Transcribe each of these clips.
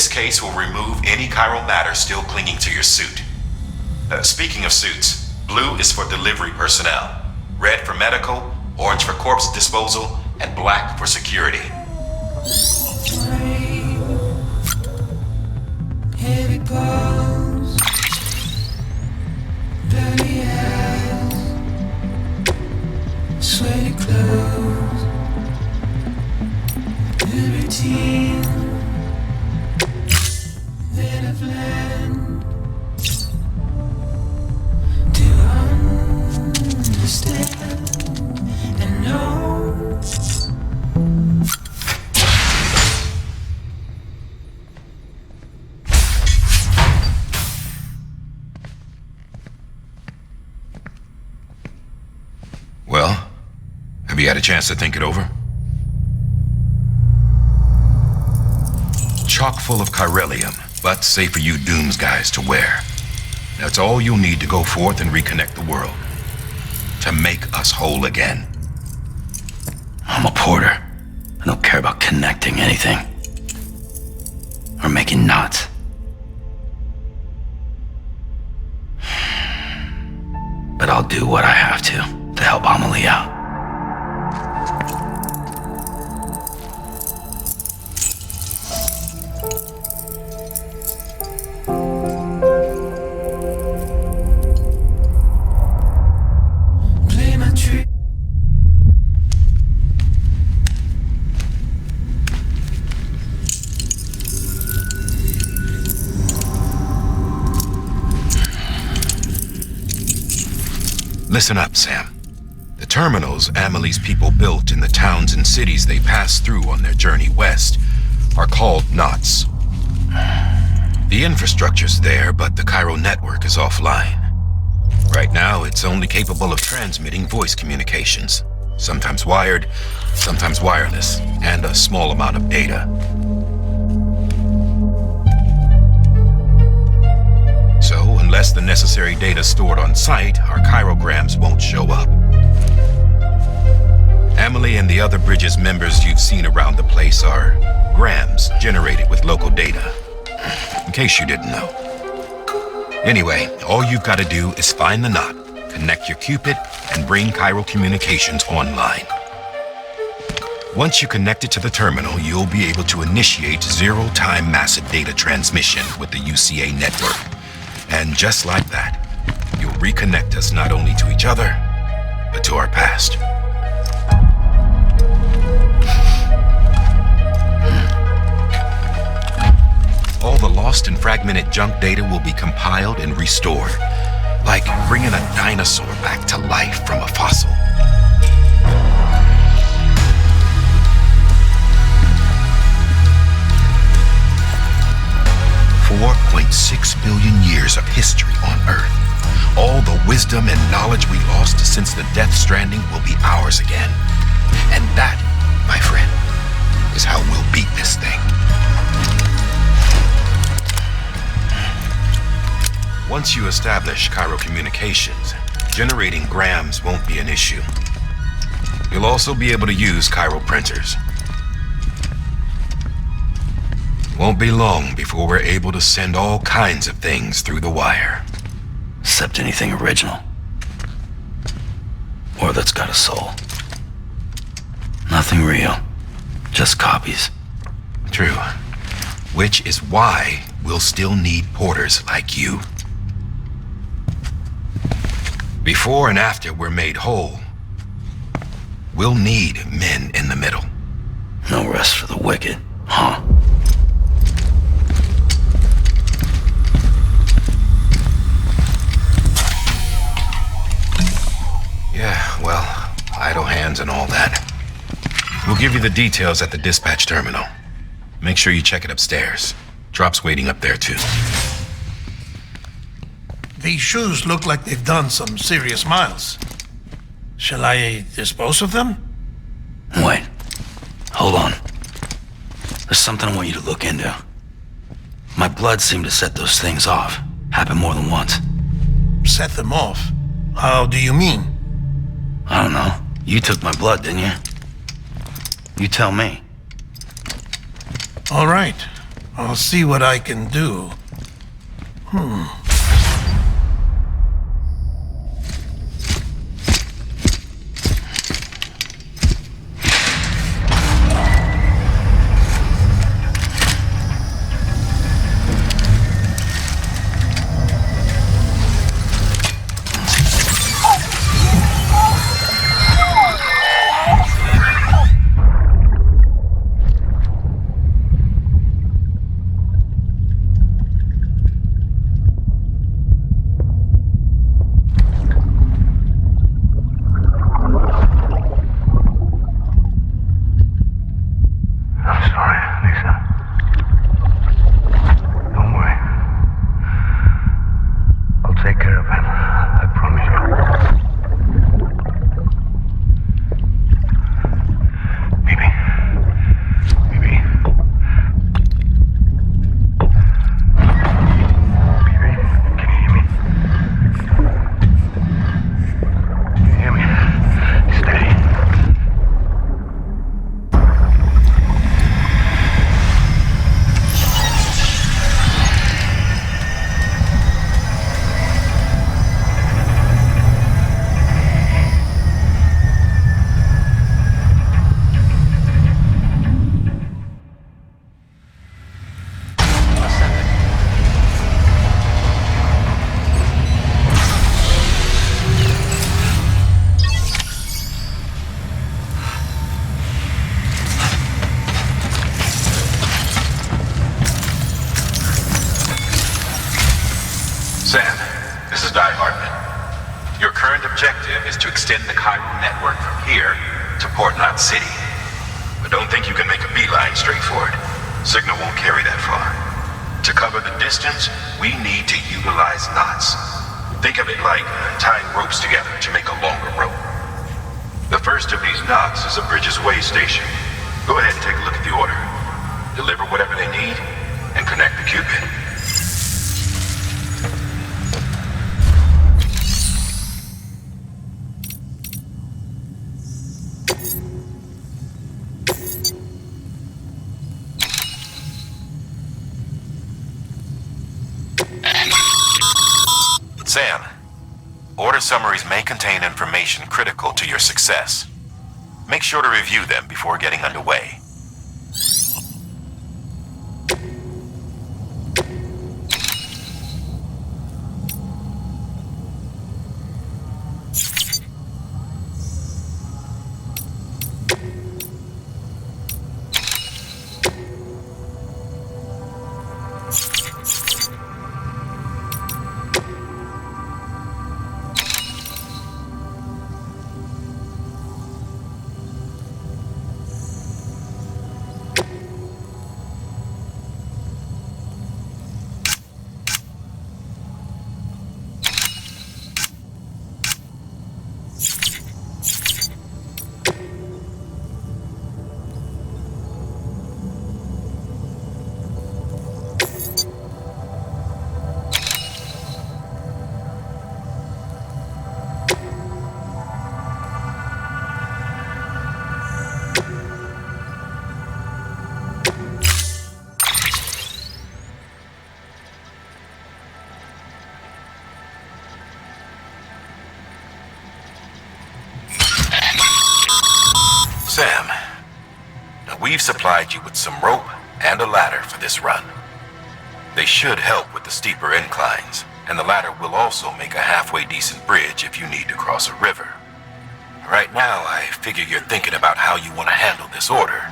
This case will remove any chiral matter still clinging to your suit. Speaking of suits, blue is for delivery personnel, red for medical, orange for corpse disposal, and black for security. Heavy palms, dirty hands, sweaty clothes, the routine, then I've learned to understand and know. Well, have you had a chance to think it over? Chock full of chiralium, but safe for you Dooms guys to wear. That's all you'll need to go forth and reconnect the world. To make us whole again. I'm a porter. I don't care about connecting anything. Or making knots. But I'll do what I have to help Amelie out. Play my trick. Listen up, Sam. The terminals Amelie's people built in the towns and cities they passed through on their journey west are called knots. The infrastructure's there, but the chiral network is offline. Right now, it's only capable of transmitting voice communications, sometimes wired, sometimes wireless, and a small amount of data. So, unless the necessary data stored on site, our chirograms won't show up. Amelie and the other Bridges members you've seen around the place are grams generated with local data. In case you didn't know. Anyway, all you've got to do is find the knot, connect your Cupid, and bring chiral communications online. Once you connect it to the terminal, you'll be able to initiate zero-time massive data transmission with the UCA network. And just like that, you'll reconnect us not only to each other, but to our past. All the lost and fragmented junk data will be compiled and restored, like bringing a dinosaur back to life from a fossil. $4.6 billion years of history on Earth. All the wisdom and knowledge we lost since the Death Stranding will be ours again. And that, my friend, is how we'll beat this thing. Once you establish chiral communications, generating grams won't be an issue. You'll also be able to use chiral printers. Won't be long before we're able to send all kinds of things through the wire. Except anything original. Or that's got a soul. Nothing real. Just copies. True. Which is why we'll still need porters like you. Before and after we're made whole, we'll need men in the middle. No rest for the wicked, huh? Yeah, well, idle hands and all that. We'll give you the details at the dispatch terminal. Make sure you check it upstairs. Drop's waiting up there, too. These shoes look like they've done some serious miles. Shall I dispose of them? Wait. Hold on. There's something I want you to look into. My blood seemed to set those things off. Happened more than once. Set them off? How do you mean? I don't know. You took my blood, didn't you? You tell me. All right. I'll see what I can do. Sam, this is Di Hartman. Your current objective is to extend the Cairo network from here to Port Knot City. But don't think you can make a beeline straight for it. Signal won't carry that far. To cover the distance, we need to utilize knots. Think of it like tying ropes together to make a longer rope. The first of these knots is a Bridges Way station. Go ahead and take a look at the order. Deliver whatever they need, and connect the Cupid. Sam, order summaries may contain information critical to your success. Make sure to review them before getting underway. Sam, now we've supplied you with some rope and a ladder for this run. They should help with the steeper inclines, and the ladder will also make a halfway decent bridge if you need to cross a river. Right now, I figure you're thinking about how you want to handle this order.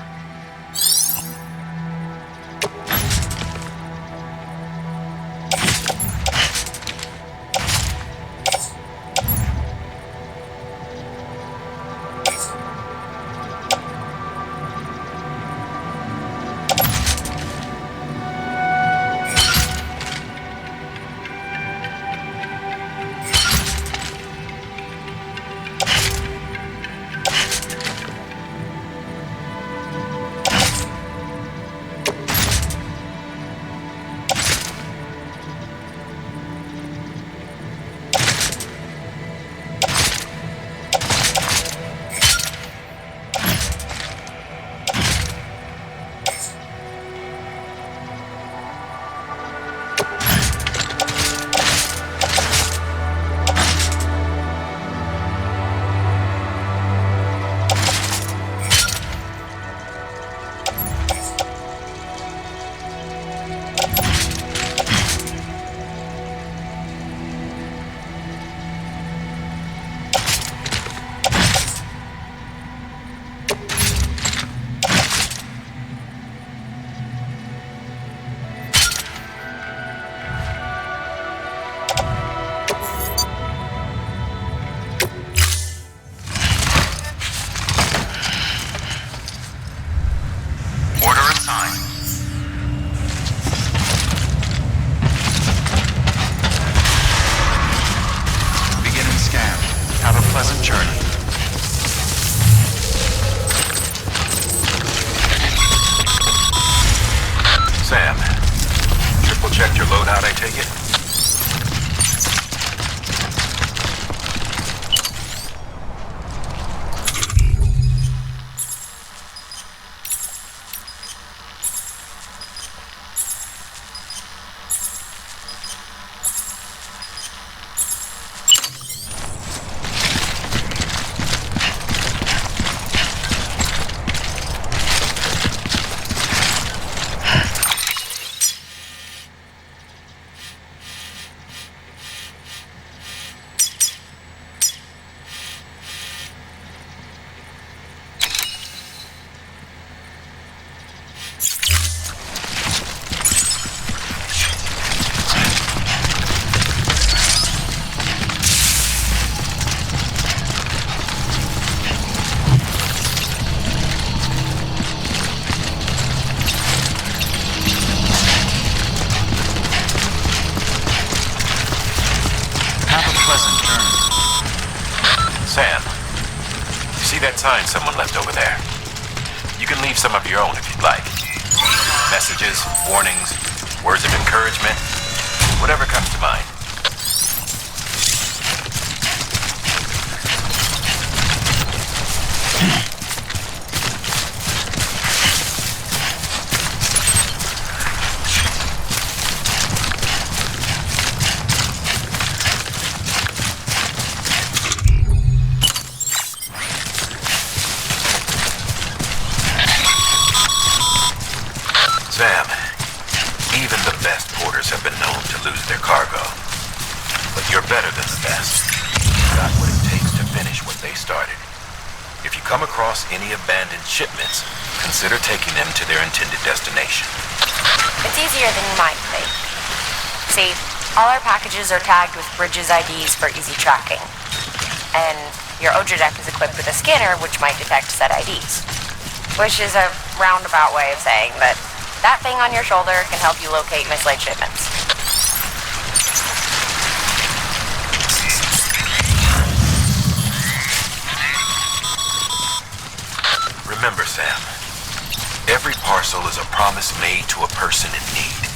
take it? Sam, you see that sign someone left over there? You can leave some of your own if you'd like. Messages, warnings, words of encouragement, whatever comes to mind. Sam, even the best porters have been known to lose their cargo. But you're better than the best. You've got what it takes to finish what they started. If you come across any abandoned shipments, consider taking them to their intended destination. It's easier than you might think. See, all our packages are tagged with Bridges IDs for easy tracking. And your OJA deck is equipped with a scanner which might detect said IDs. Which is a roundabout way of saying that that thing on your shoulder can help you locate mislaid shipments. Remember, Sam, every parcel is a promise made to a person in need.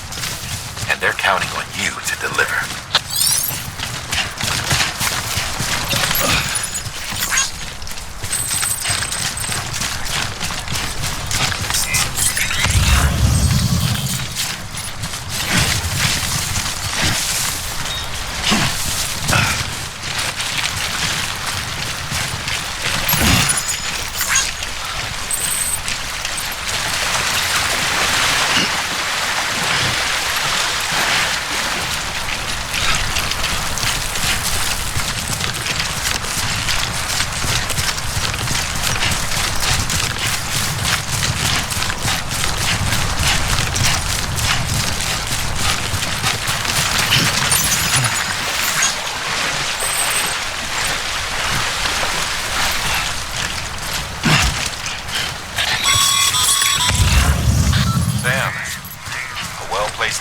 And they're counting on you to deliver.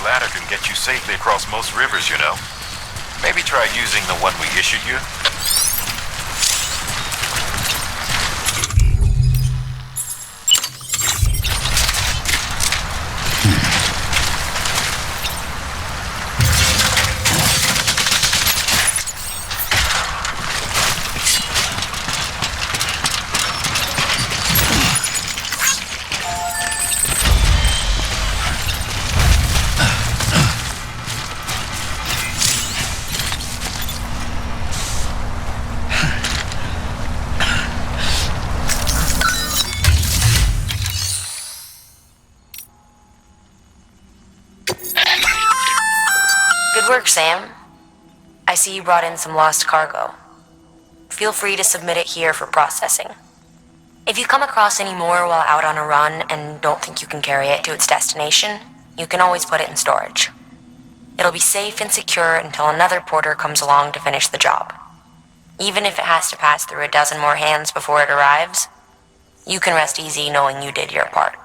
Ladder can get you safely across most rivers, you know. Maybe try using the one we issued you. Good work, Sam. I see you brought in some lost cargo. Feel free to submit it here for processing. If you come across any more while out on a run and don't think you can carry it to its destination, you can always put it in storage. It'll be safe and secure until another porter comes along to finish the job. Even if it has to pass through a dozen more hands before it arrives, you can rest easy knowing you did your part.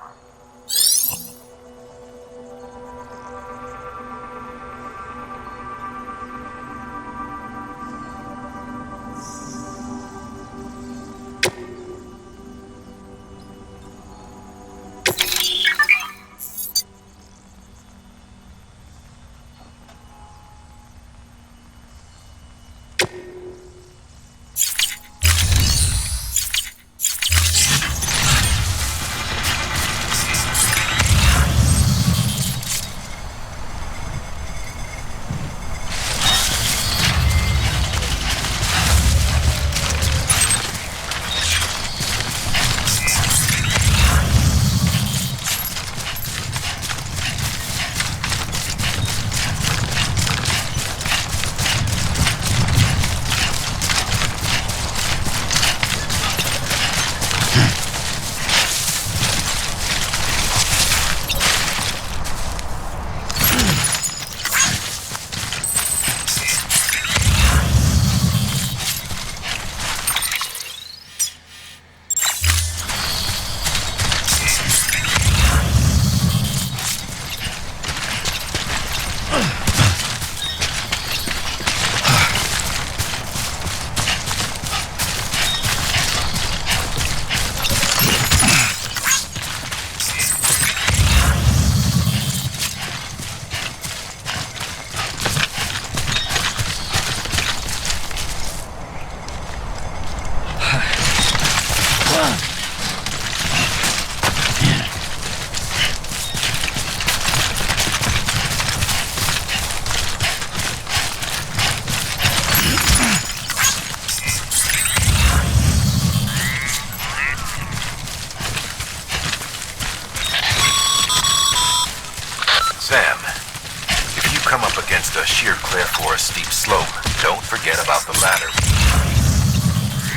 a sheer cliff or a steep slope, don't forget about the ladder.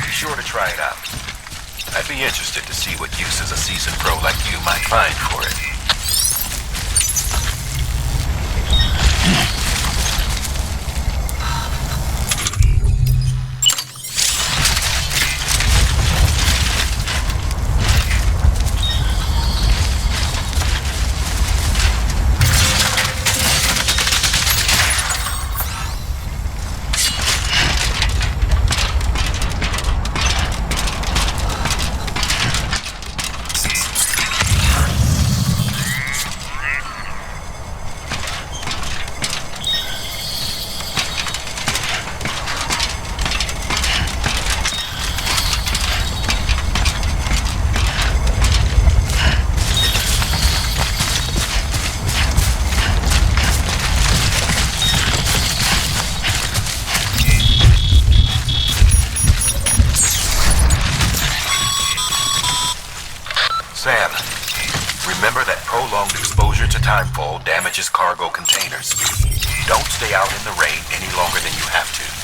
Be sure to try it out. I'd be interested to see what uses a seasoned pro like you might find for it. Sam, remember that prolonged exposure to timefall damages cargo containers. Don't stay out in the rain any longer than you have to.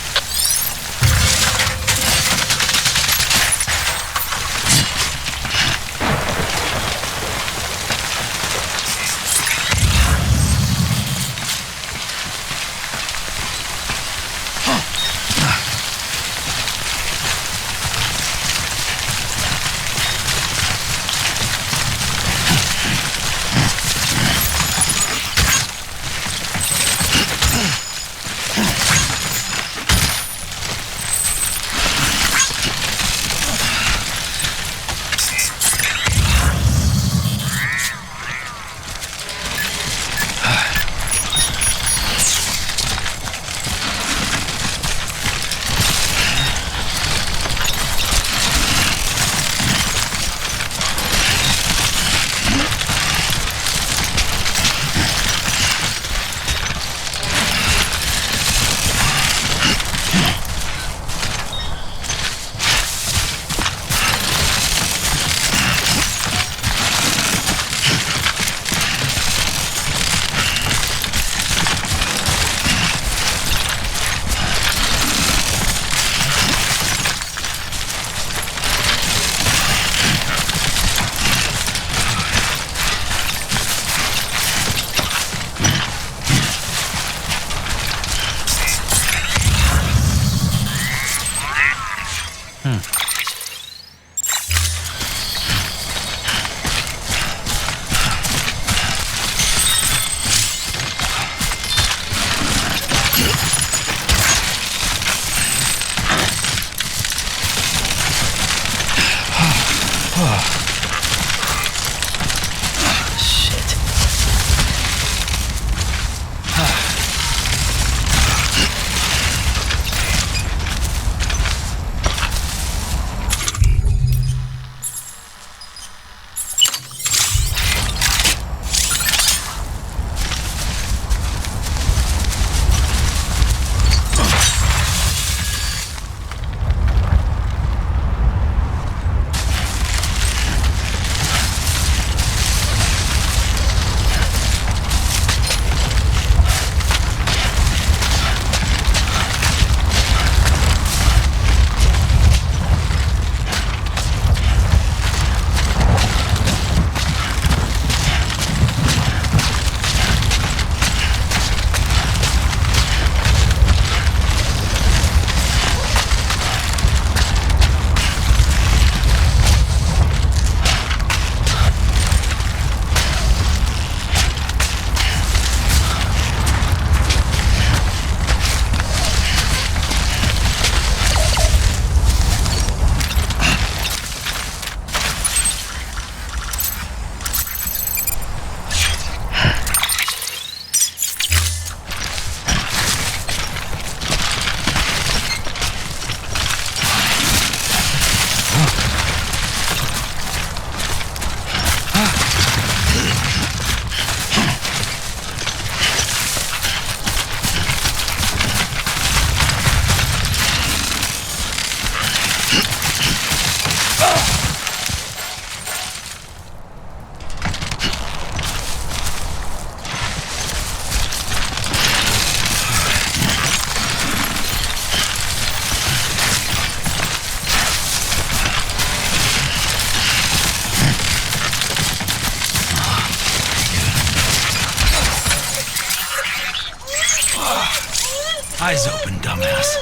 Eyes open, dumbass.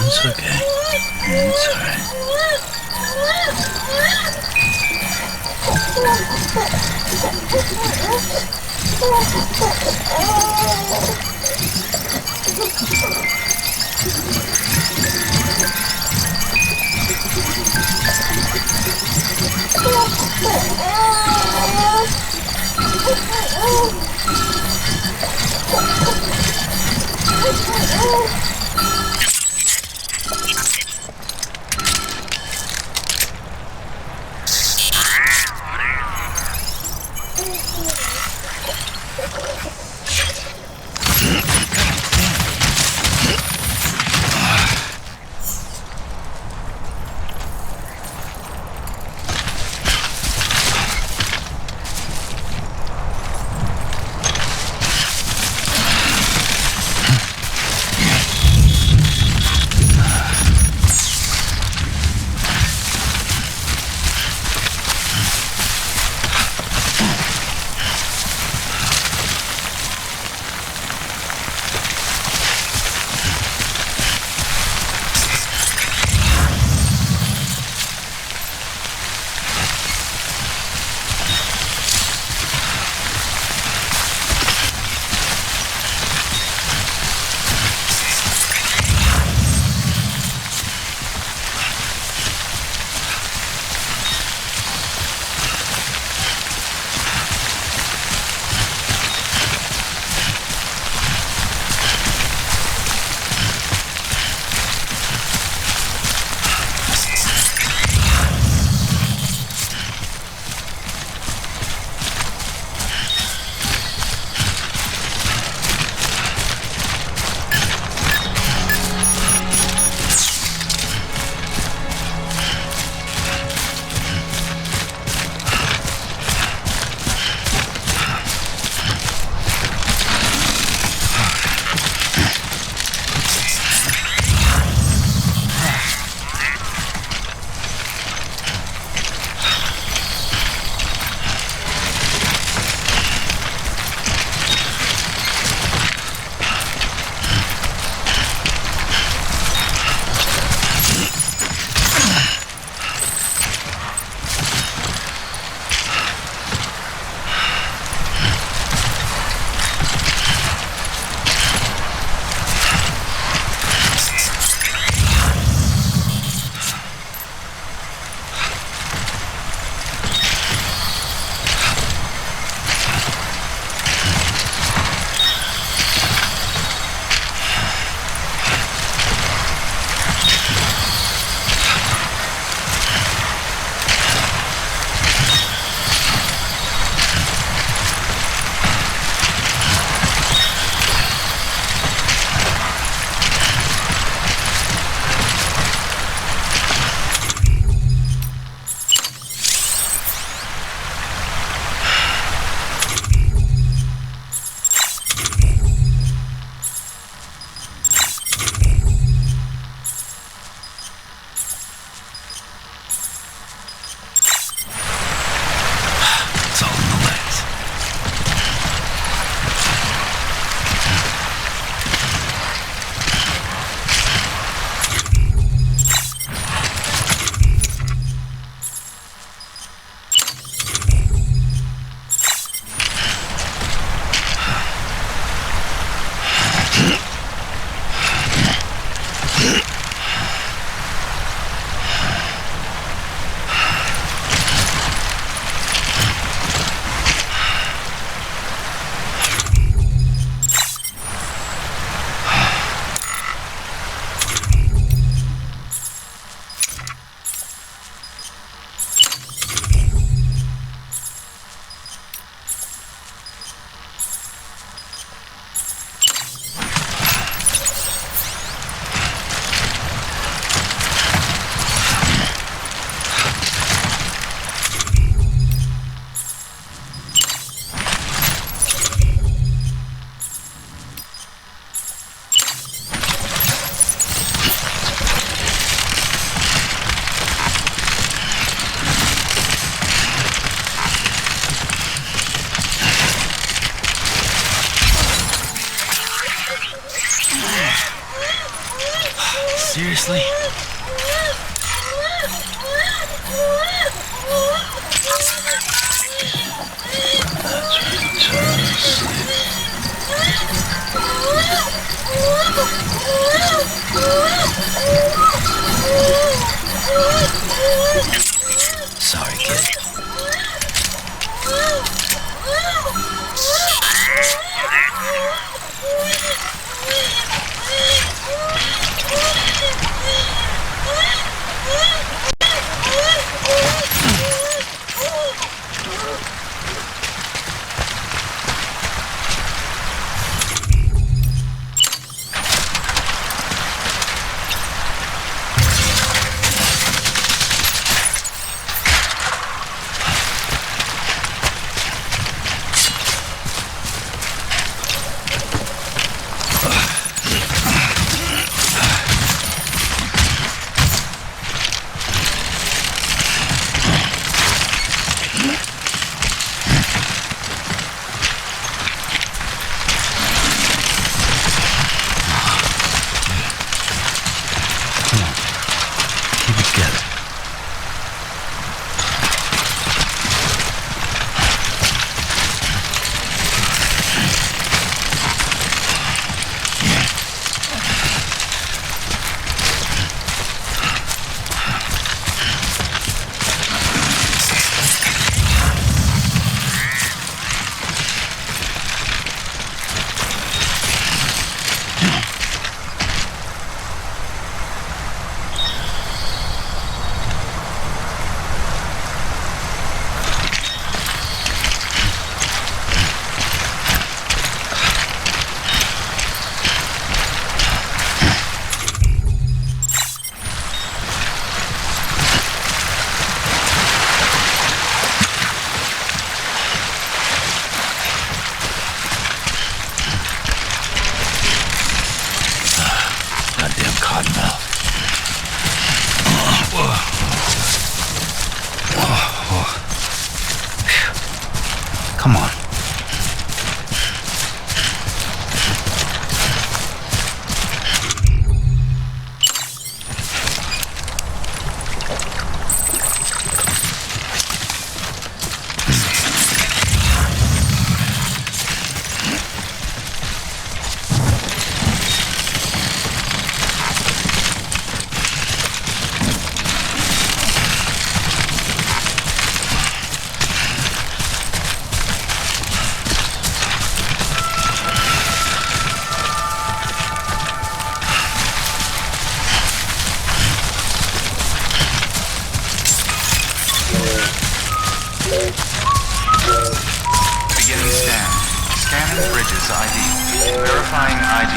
It's okay. It's alright. Seriously? Sorry, kid. Come on. Beginning scan. Scanning bridges ID. Verifying ID.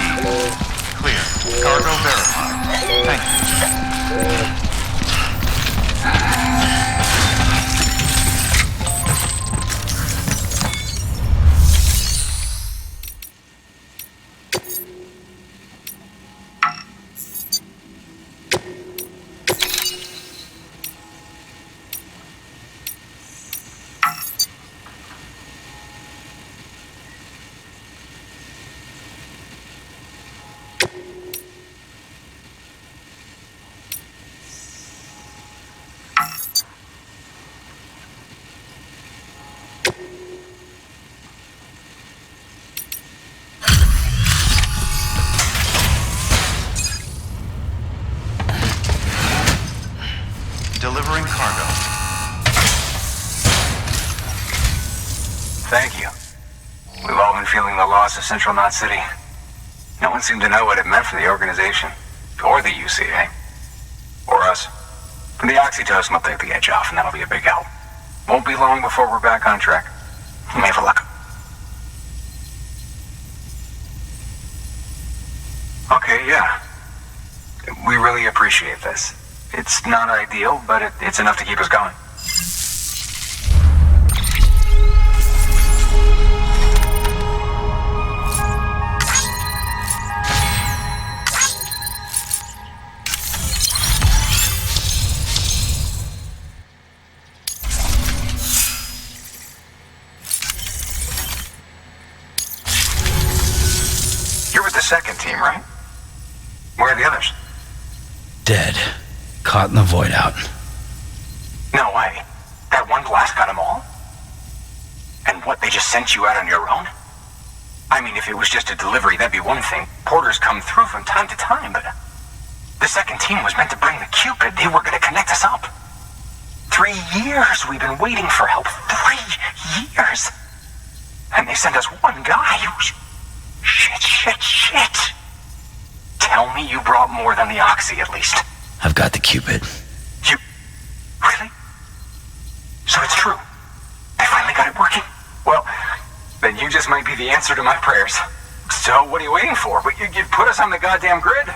Clear. Cargo verified. Thank you. Delivering cargo. Thank you. We've all been feeling the loss of Central Knot City. No one seemed to know what it meant for the organization, or the UCA, or us. The oxytocin will take the edge off, and that'll be a big help. Won't be long before we're back on track. You may have luck. Okay, yeah. We really appreciate this. It's not ideal, but it's enough to keep us going. You're with the second team, right? Where are the others? Dead. Caught in the void out. No way. That one blast got them all? And what, they just sent you out on your own? I mean, if it was just a delivery, that'd be one thing. Porters come through from time to time, but the second team was meant to bring the Cupid. They were gonna connect us up. 3 years we've been waiting for help. 3 years. And they sent us one guy. Shit. Tell me you brought more than the Oxy, at least. I've got the Cupid. You... Really? So it's true. They finally got it working? Well, then you just might be the answer to my prayers. So what are you waiting for? You put us on the goddamn grid.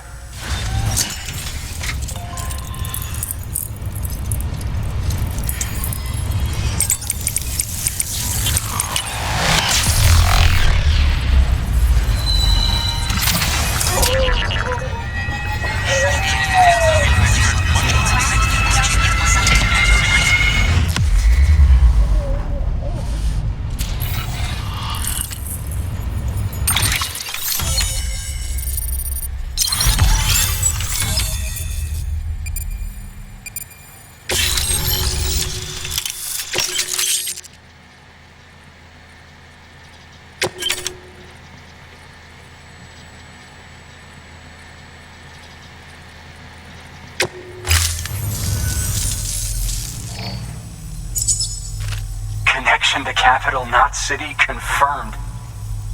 Connection to capital, not city, confirmed.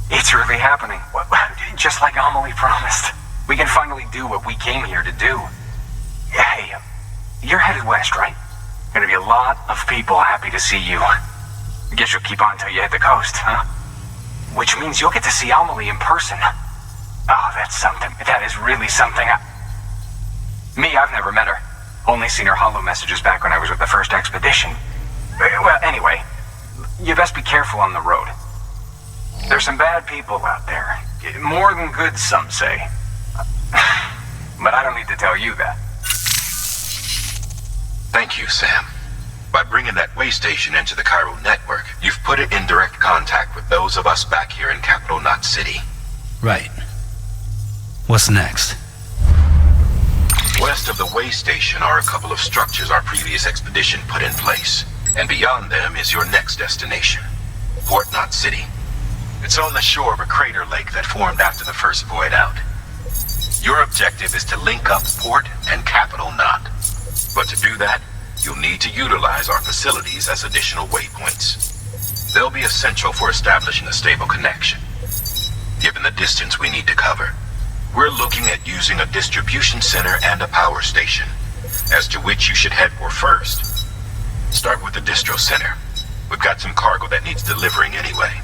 It's really happening. Just like Amelie promised. We can finally do what we came here to do. Hey, you're headed west, right? Gonna be a lot of people happy to see you. Guess you'll keep on till you hit the coast, huh? Which means you'll get to see Amelie in person. Oh, that's something. That is really something. I've never met her. Only seen her holo messages back when I was with the first expedition. Well, anyway, you best be careful on the road. There's some bad people out there. More than good, some say. But I don't need to tell you that. Thank you, Sam. By bringing that way station into the Cairo network, you've put it in direct contact with those of us back here in Capital Knot City. Right. What's next? West of the way station are a couple of structures our previous expedition put in place. And beyond them is your next destination, Port Knot City. It's on the shore of a crater lake that formed after the first void out. Your objective is to link up Port and Capital Knot. But to do that, you'll need to utilize our facilities as additional waypoints. They'll be essential for establishing a stable connection. Given the distance we need to cover, we're looking at using a distribution center and a power station, as to which you should head for first. Start with the distro center. We've got some cargo that needs delivering anyway.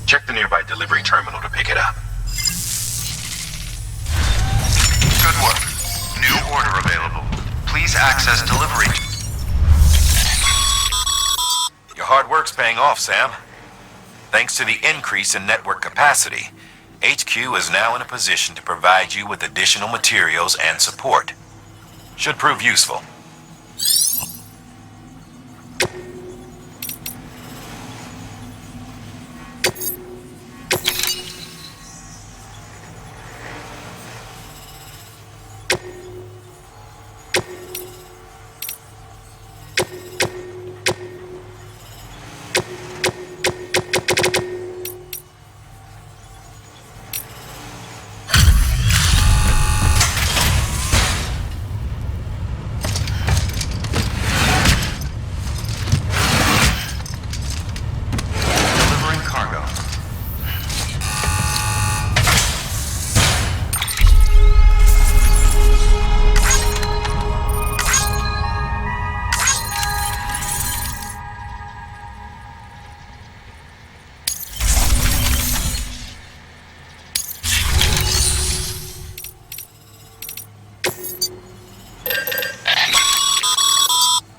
Check the nearby delivery terminal to pick it up. Good work. New order available. Please access delivery. Your hard work's paying off, Sam. Thanks to the increase in network capacity, HQ is now in a position to provide you with additional materials and support. Should prove useful.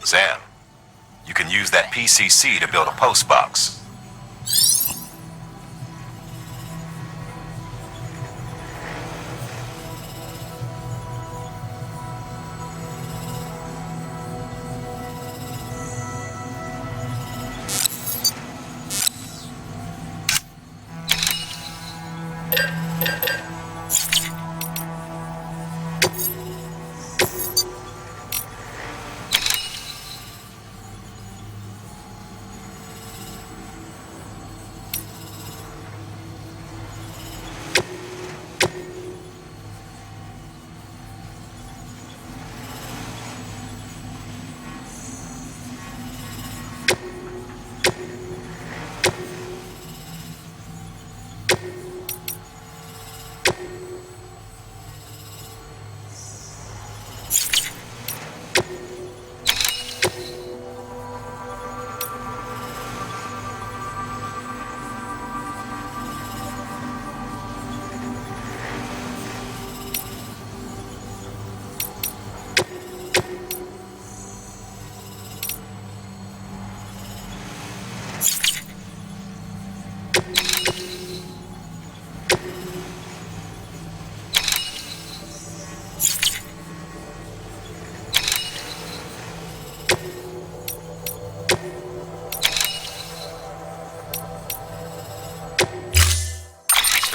Sam, you can use that PCC to build a post box.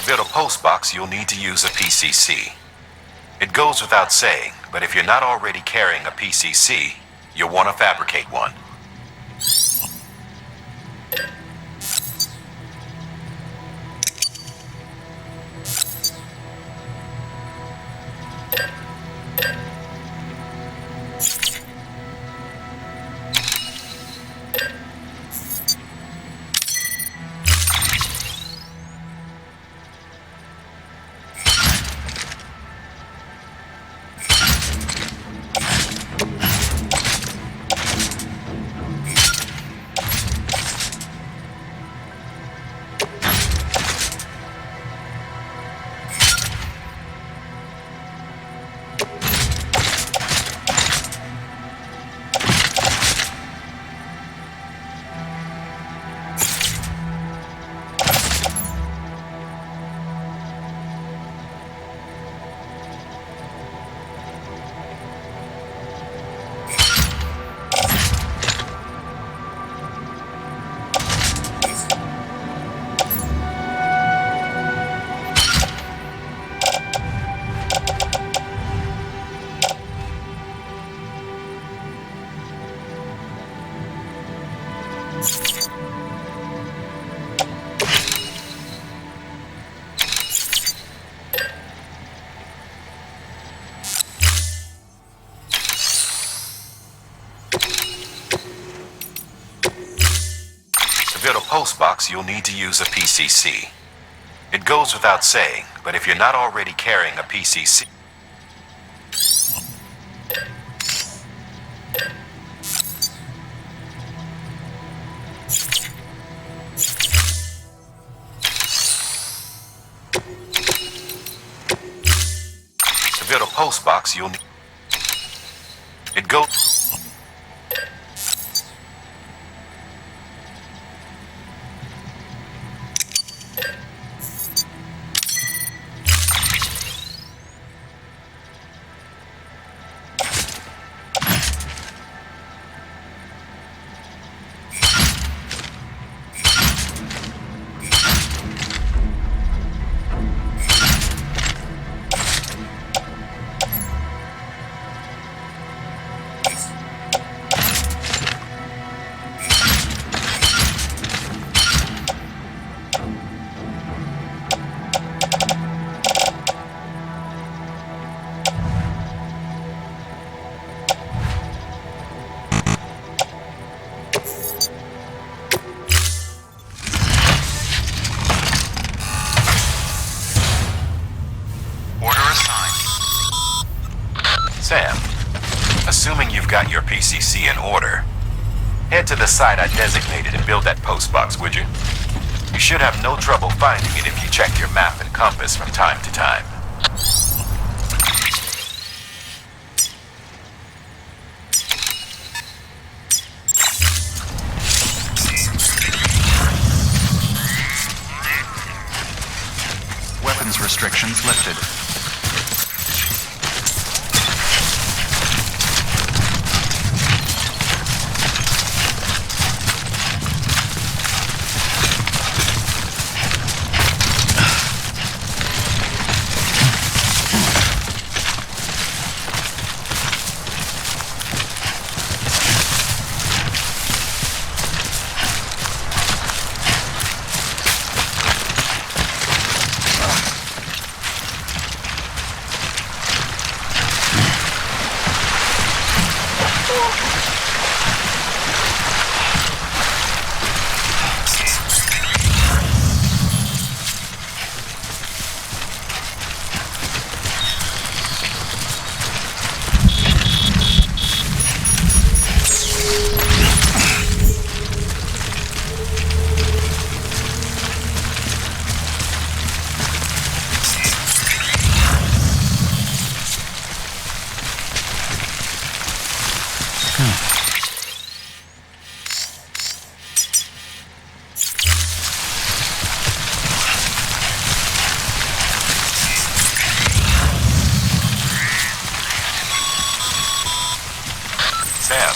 build a postbox, you'll need to use a PCC. It goes without saying, but if you're not already carrying a PCC, you'll want to fabricate one. To build a postbox, you'll need to use a PCC. It goes without saying, but if you're not already carrying a PCC... To build a postbox, you'll need... It goes... Sam, assuming you've got your PCC in order, head to the site I designated and build that postbox, would you? You should have no trouble finding it if you check your map and compass from time to time. Weapons restrictions lifted. Sam,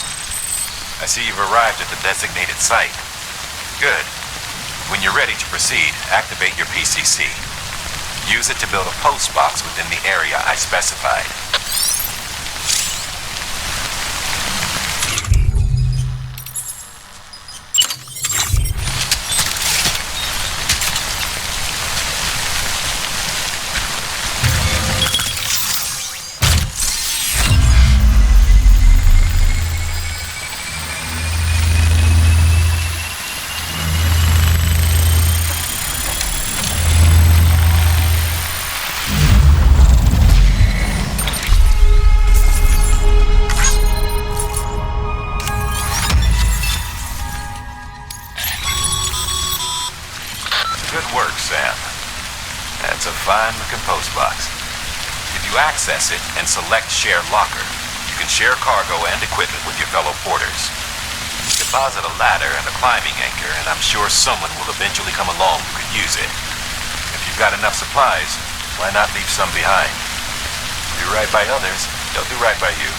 I see you've arrived at the designated site. Good. When you're ready to proceed, activate your PCC. Use it to build a post box within the area I specified. Good work, Sam. That's a fine-looking post box. If you access it and select Share Locker, you can share cargo and equipment with your fellow porters. Deposit a ladder and a climbing anchor, and I'm sure someone will eventually come along who could use it. If you've got enough supplies, why not leave some behind? Do right by others, they'll do right by you.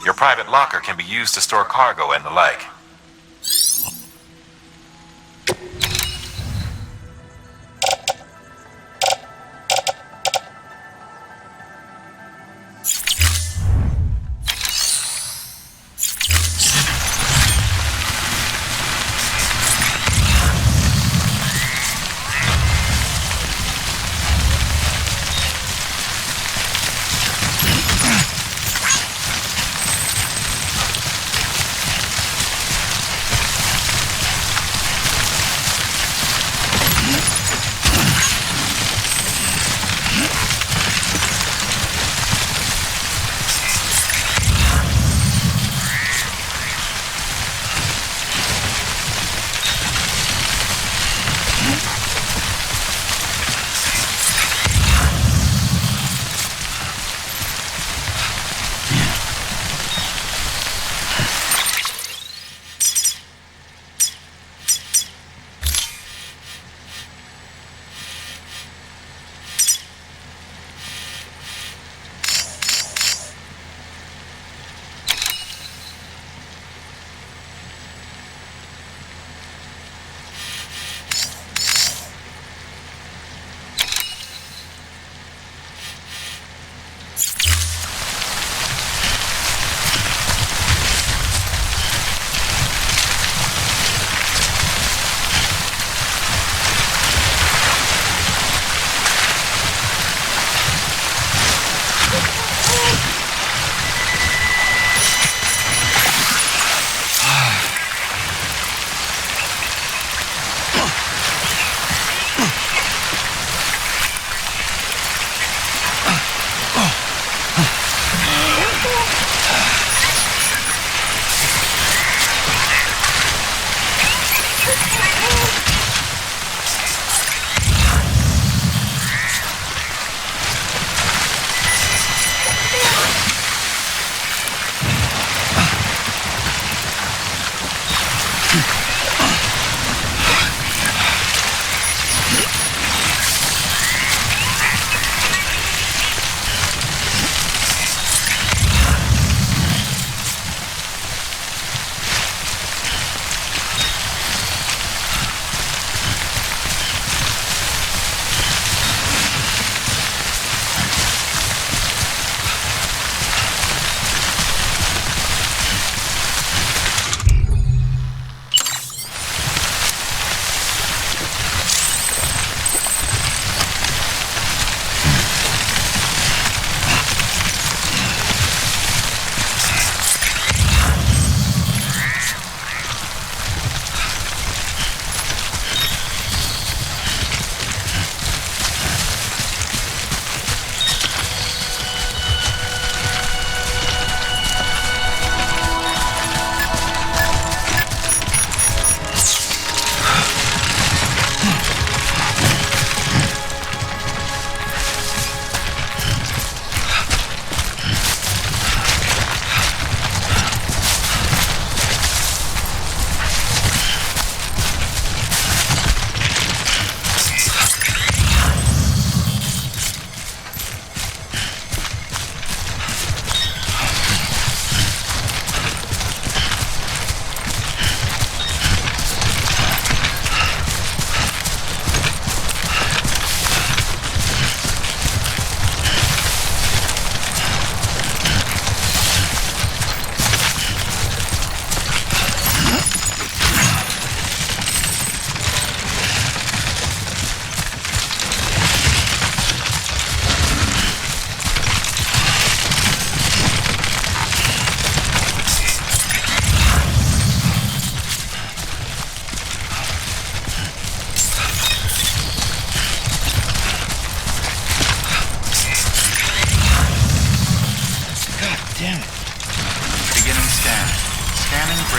Your private locker can be used to store cargo and the like.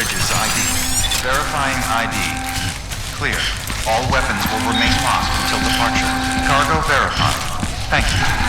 bridges ID. Verifying ID. Clear. All weapons will remain locked until departure. Cargo verified. Thank you.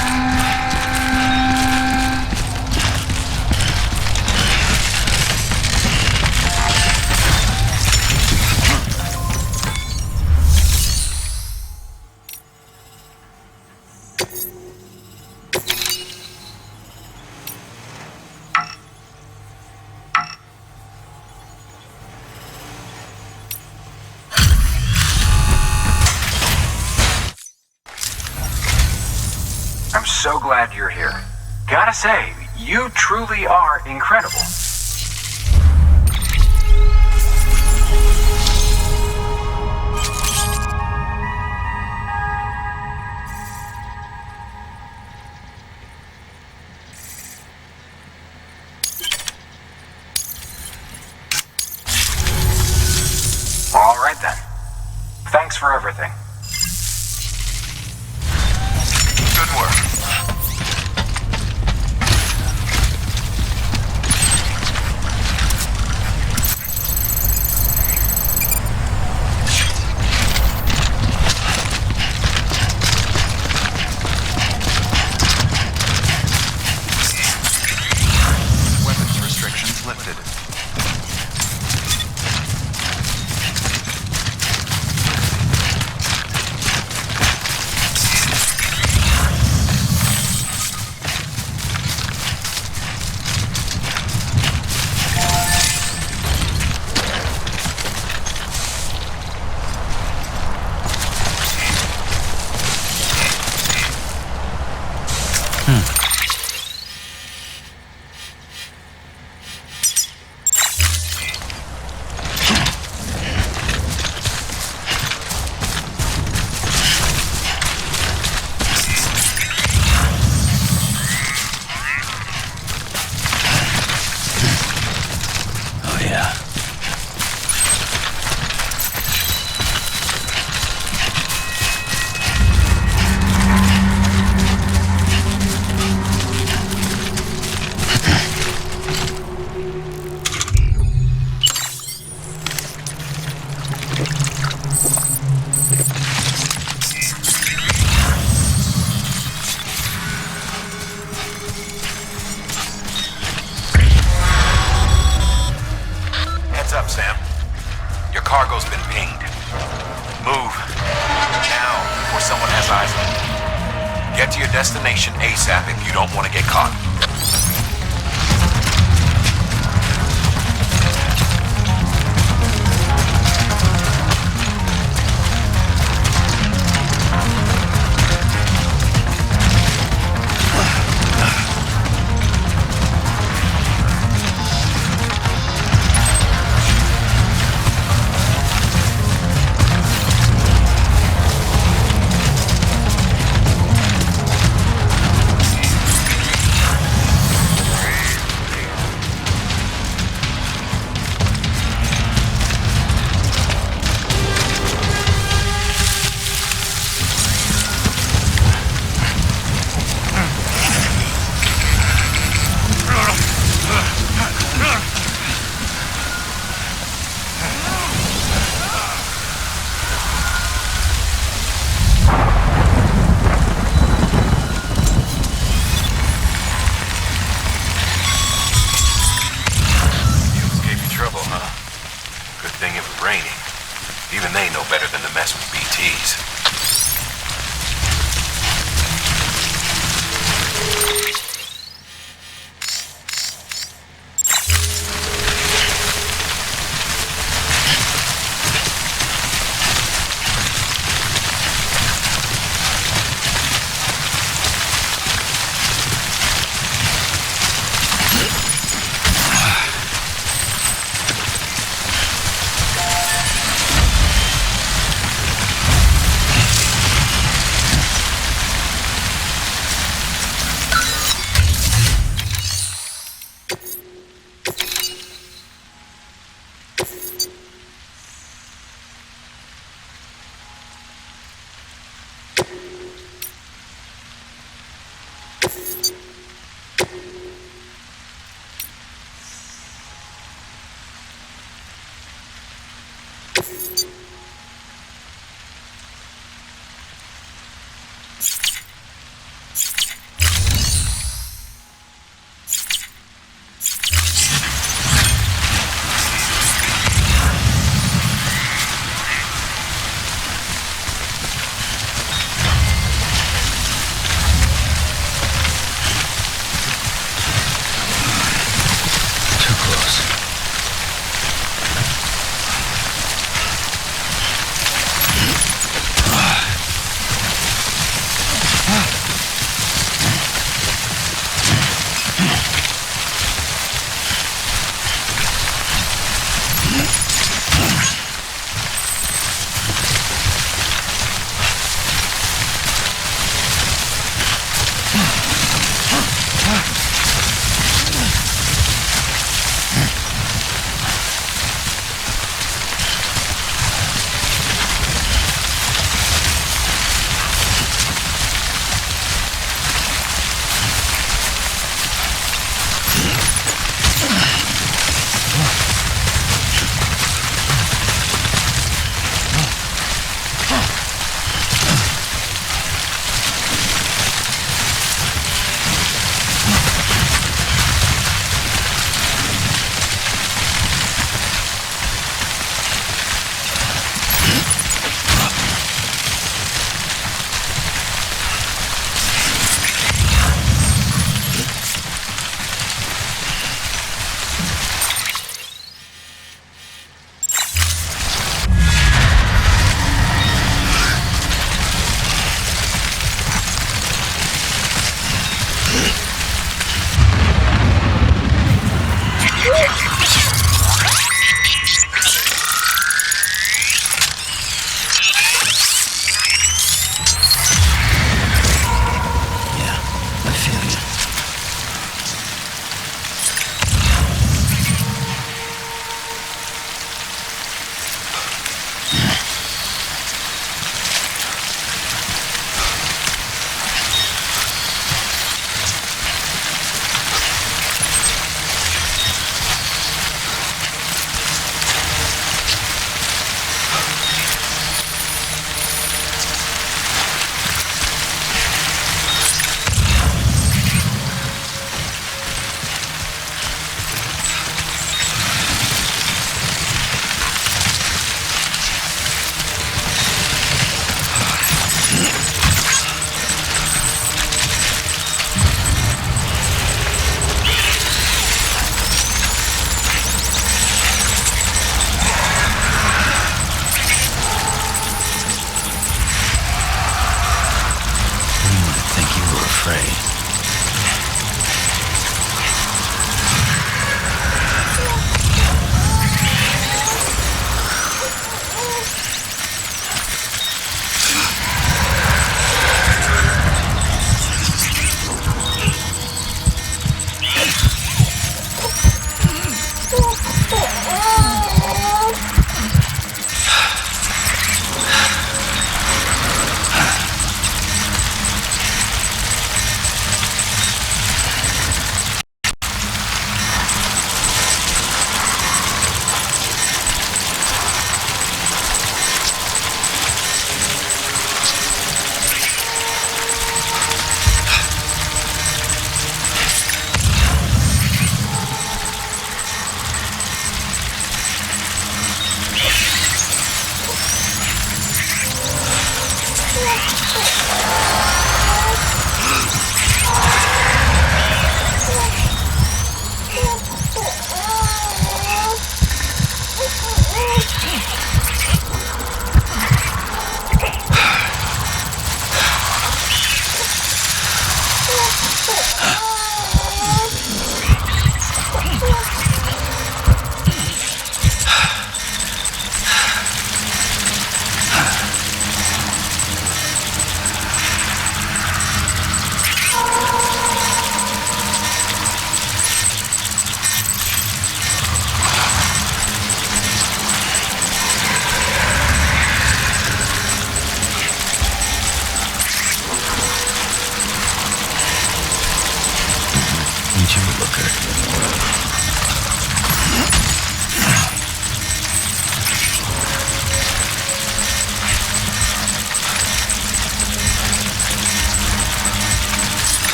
I'm so glad you're here. Gotta say, you truly are incredible. All right then. Thanks for everything. Good work. Weapons restrictions lifted. Oh, yeah. Heads up, Sam. Your cargo's been pinged. Move. Now, before someone has eyes on you. Get to your destination ASAP if you don't want to get caught. Even they know better than to mess with BTs.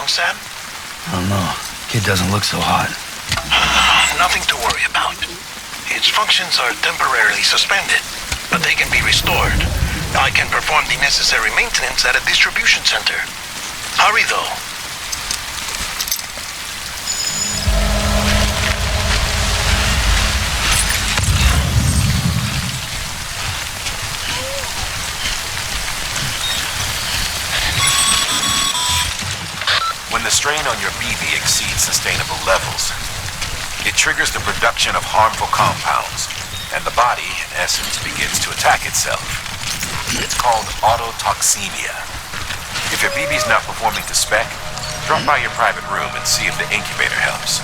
wrong, Sam? I don't know. Kid doesn't look so hot. Nothing to worry about. Its functions are temporarily suspended, but they can be restored. I can perform the necessary maintenance at a distribution center. Hurry, though. When the strain on your BB exceeds sustainable levels, it triggers the production of harmful compounds, and the body, in essence, begins to attack itself. It's called autotoxemia. If your BB's not performing to spec, drop by your private room and see if the incubator helps.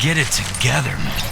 Get it together, man.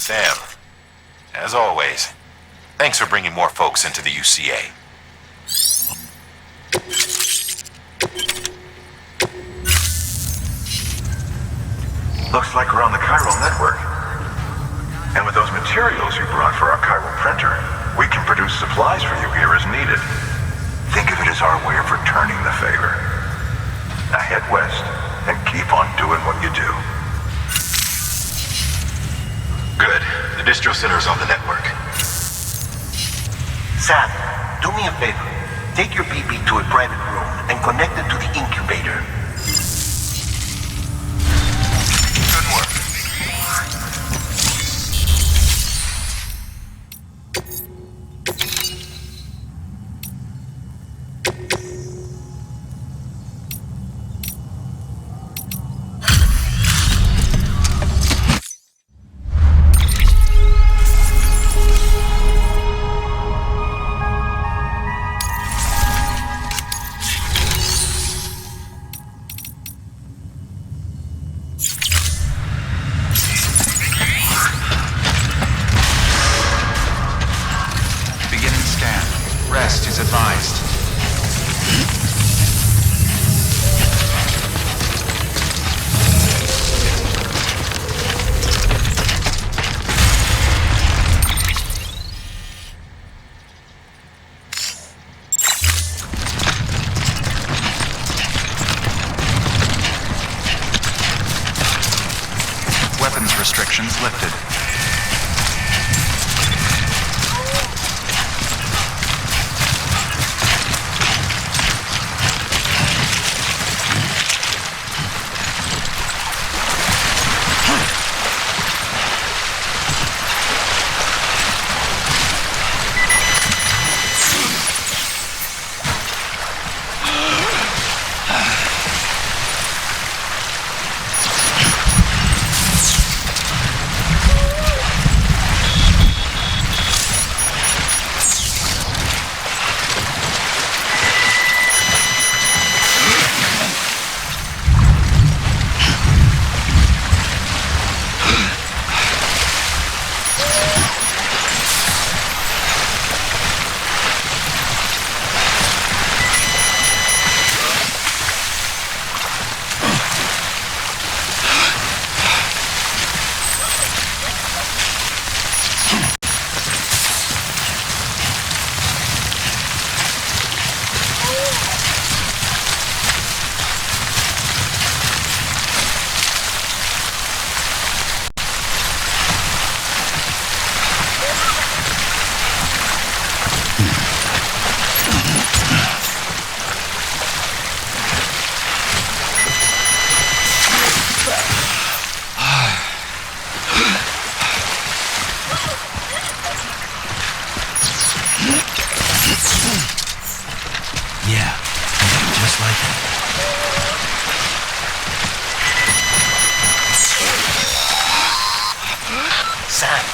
Sam, as always, thanks for bringing more folks into the UCA. Looks like we're on the chiral network. And with those materials you brought for our chiral printer, we can produce supplies for you here as needed. Think of it as our way of returning the favor. Now head west and keep on doing what you do. Good. The distro center is on the network. Sam, do me a favor. Take your BB to a private room and connected to the incubator. Good work. Rest is advised. Weapons restrictions lifted. Yeah, just like it. Sam,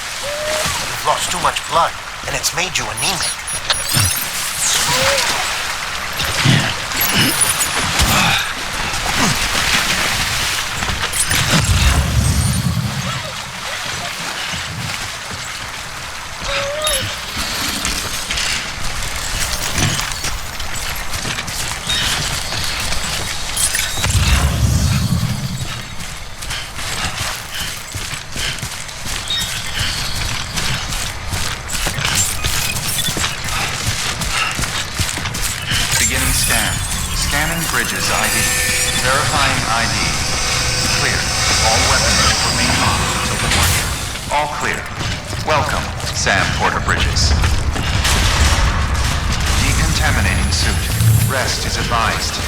you've lost too much blood, and it's made you anemic. Scanning Bridges ID. Verifying ID. Clear. All weapons will remain locked until departure. All clear. Welcome, Sam Porter Bridges. Decontaminating suit. Rest is advised.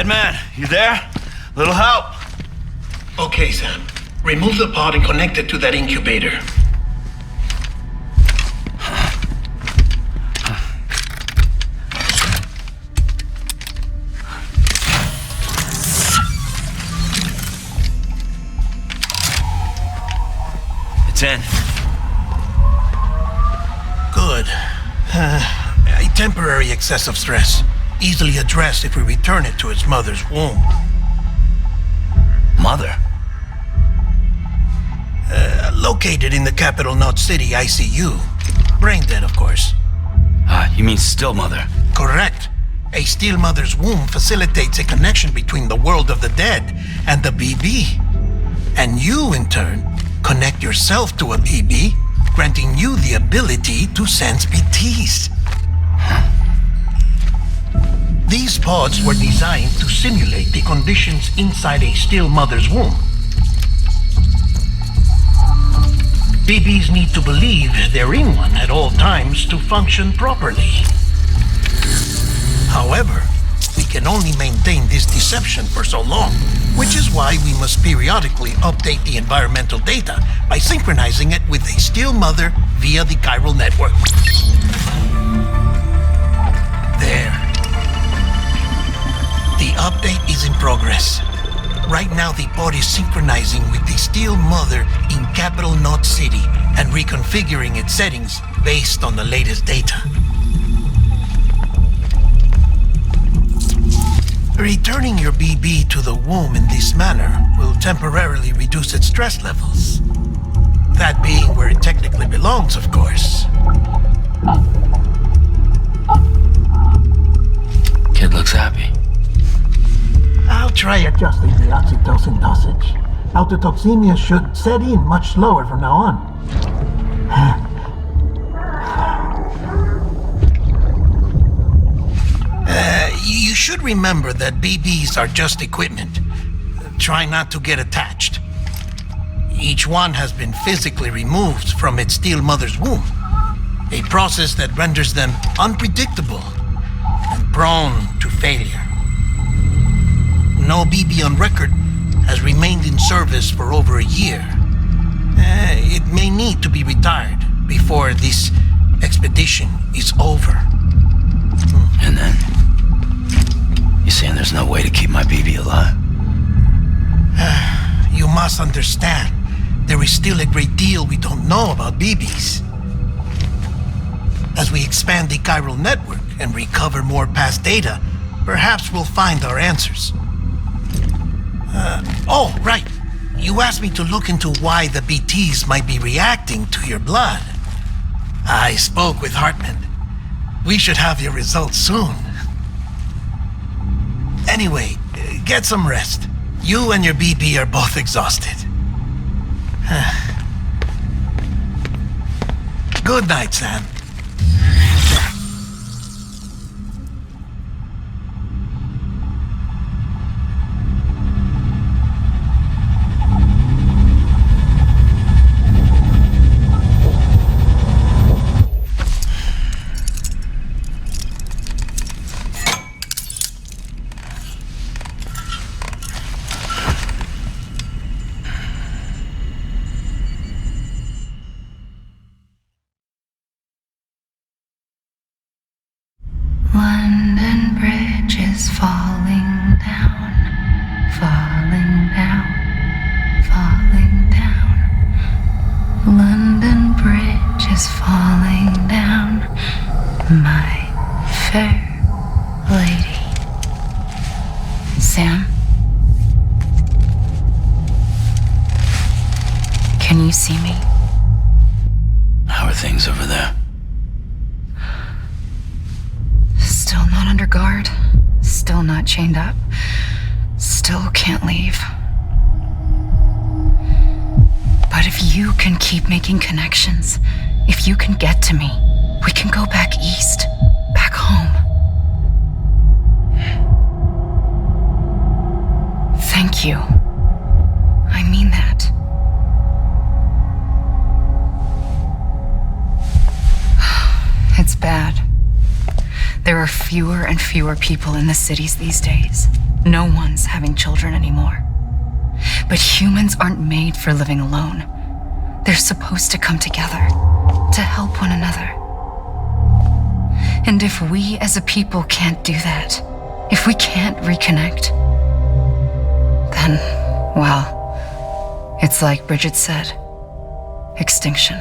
Deadman, you there? Little help? Okay, Sam. Remove the pod and connect it to that incubator. It's in. Good. A temporary excess of stress. Easily addressed if we return it to its mother's womb. Mother? Located in the capital Knot City ICU. Brain dead, of course. You mean still mother? Correct. A still mother's womb facilitates a connection between the world of the dead and the BB. And you, in turn, connect yourself to a BB, granting you the ability to sense BTs. These pods were designed to simulate the conditions inside a still mother's womb. BBs need to believe they're in one at all times to function properly. However, we can only maintain this deception for so long, which is why we must periodically update the environmental data by synchronizing it with a still mother via the chiral network. There. The update is in progress. Right now, the pod is synchronizing with the still mother in capital Knot City and reconfiguring its settings based on the latest data. Returning your BB to the womb in this manner will temporarily reduce its stress levels. That being where it technically belongs, of course. Kid looks happy. I'll try adjusting the oxytocin dosage. Autotoxemia should set in much slower from now on. You should remember that BBs are just equipment. Try not to get attached. Each one has been physically removed from its still mother's womb. A process that renders them unpredictable and prone to failure. No BB on record has remained in service for over a year. It may need to be retired before this expedition is over. And then? You saying there's no way to keep my BB alive? You must understand, there is still a great deal we don't know about BBs. As we expand the chiral network and recover more past data, perhaps we'll find our answers. Oh, right. You asked me to look into why the BTs might be reacting to your blood. I spoke with Hartman. We should have your results soon. Anyway, get some rest. You and your BB are both exhausted. Good night, Sam. London Bridge is falling down, falling down, falling down. London Bridge is falling down, my fair lady. Sam? Can you see me? How are things over there? Still not under guard, still not chained up, still can't leave. But if you can keep making connections, if you can get to me, we can go back east, back home. Thank you. I mean that. It's bad. There are fewer and fewer people in the cities these days. No one's having children anymore. But humans aren't made for living alone. They're supposed to come together, to help one another. And if we as a people can't do that, if we can't reconnect, then, well, it's like Bridget said, extinction.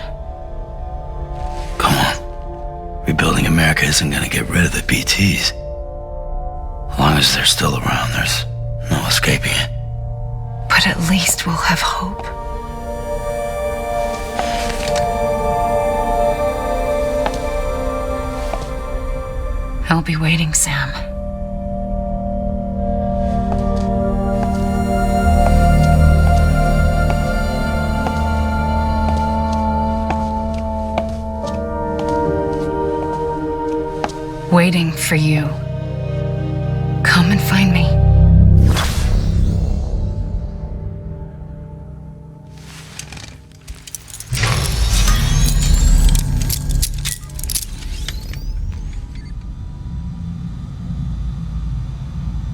Come on. Rebuilding America isn't gonna get rid of the BTs. As long as they're still around, there's no escaping it. But at least we'll have hope. I'll be waiting, Sam. Waiting for you. Come and find me.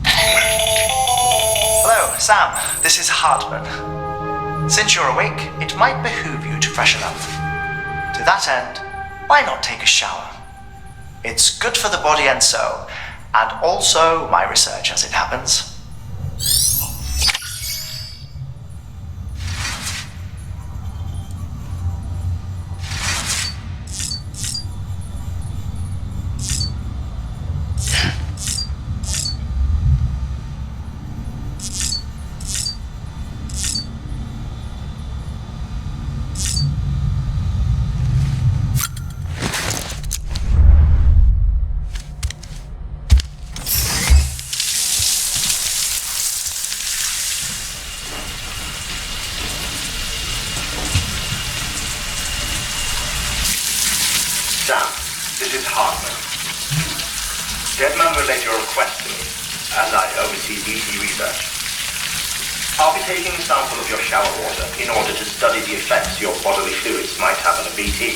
Hello, Sam. This is Hartman. Since you're awake, it might behoove you to freshen up. To that end, why not take a shower? It's good for the body and soul, and also my research as it happens. Sam, this is Hartman. Deadman relayed your request to me, as I oversee BT research. I'll be taking a sample of your shower water in order to study the effects your bodily fluids might have on a BT.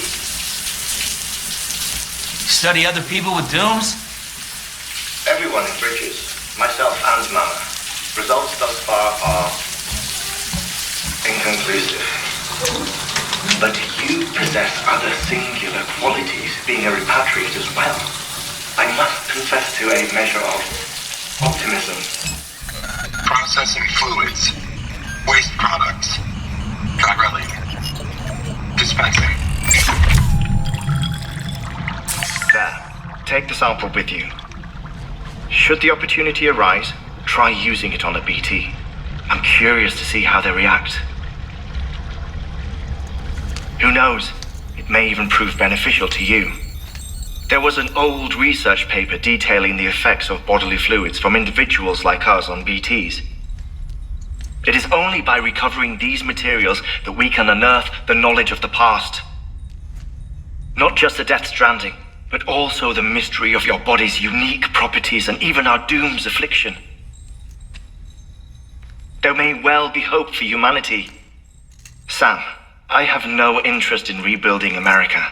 Study other people with dooms? Everyone in Bridges, myself and Mama. Results thus far are inconclusive. But you possess other singular qualities, being a repatriate as well. I must confess to a measure of optimism. Processing fluids. Waste products. Drilling. Dispensing. There. Take the sample with you. Should the opportunity arise, try using it on a BT. I'm curious to see how they react. Who knows? It may even prove beneficial to you. There was an old research paper detailing the effects of bodily fluids from individuals like us on BTs. It is only by recovering these materials that we can unearth the knowledge of the past. Not just the Death Stranding, but also the mystery of your body's unique properties and even our doom's affliction. There may well be hope for humanity. Sam, I have no interest in rebuilding America.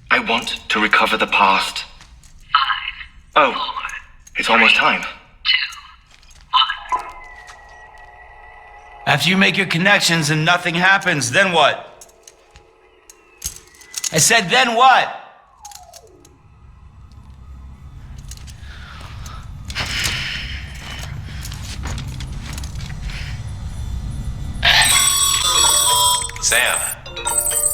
I want to recover the past. 5, 4, it's almost time. 2, 1. After you make your connections and nothing happens, then what? I said, then what? Sam,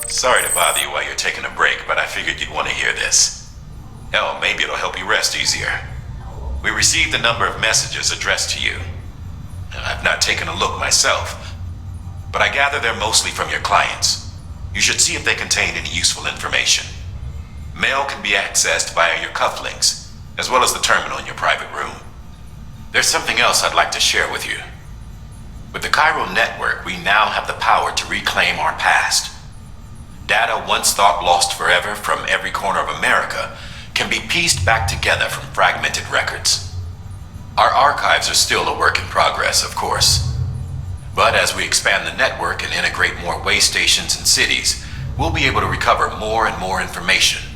sorry to bother you while you're taking a break, but I figured you'd want to hear this. Hell, maybe it'll help you rest easier. We received a number of messages addressed to you. I've not taken a look myself, but I gather they're mostly from your clients. You should see if they contain any useful information. Mail can be accessed via your cufflinks, as well as the terminal in your private room. There's something else I'd like to share with you. With the Chiral network, we now have the power to reclaim our past. Data once thought lost forever from every corner of America can be pieced back together from fragmented records. Our archives are still a work in progress, of course. But as we expand the network and integrate more way stations and cities, we'll be able to recover more and more information,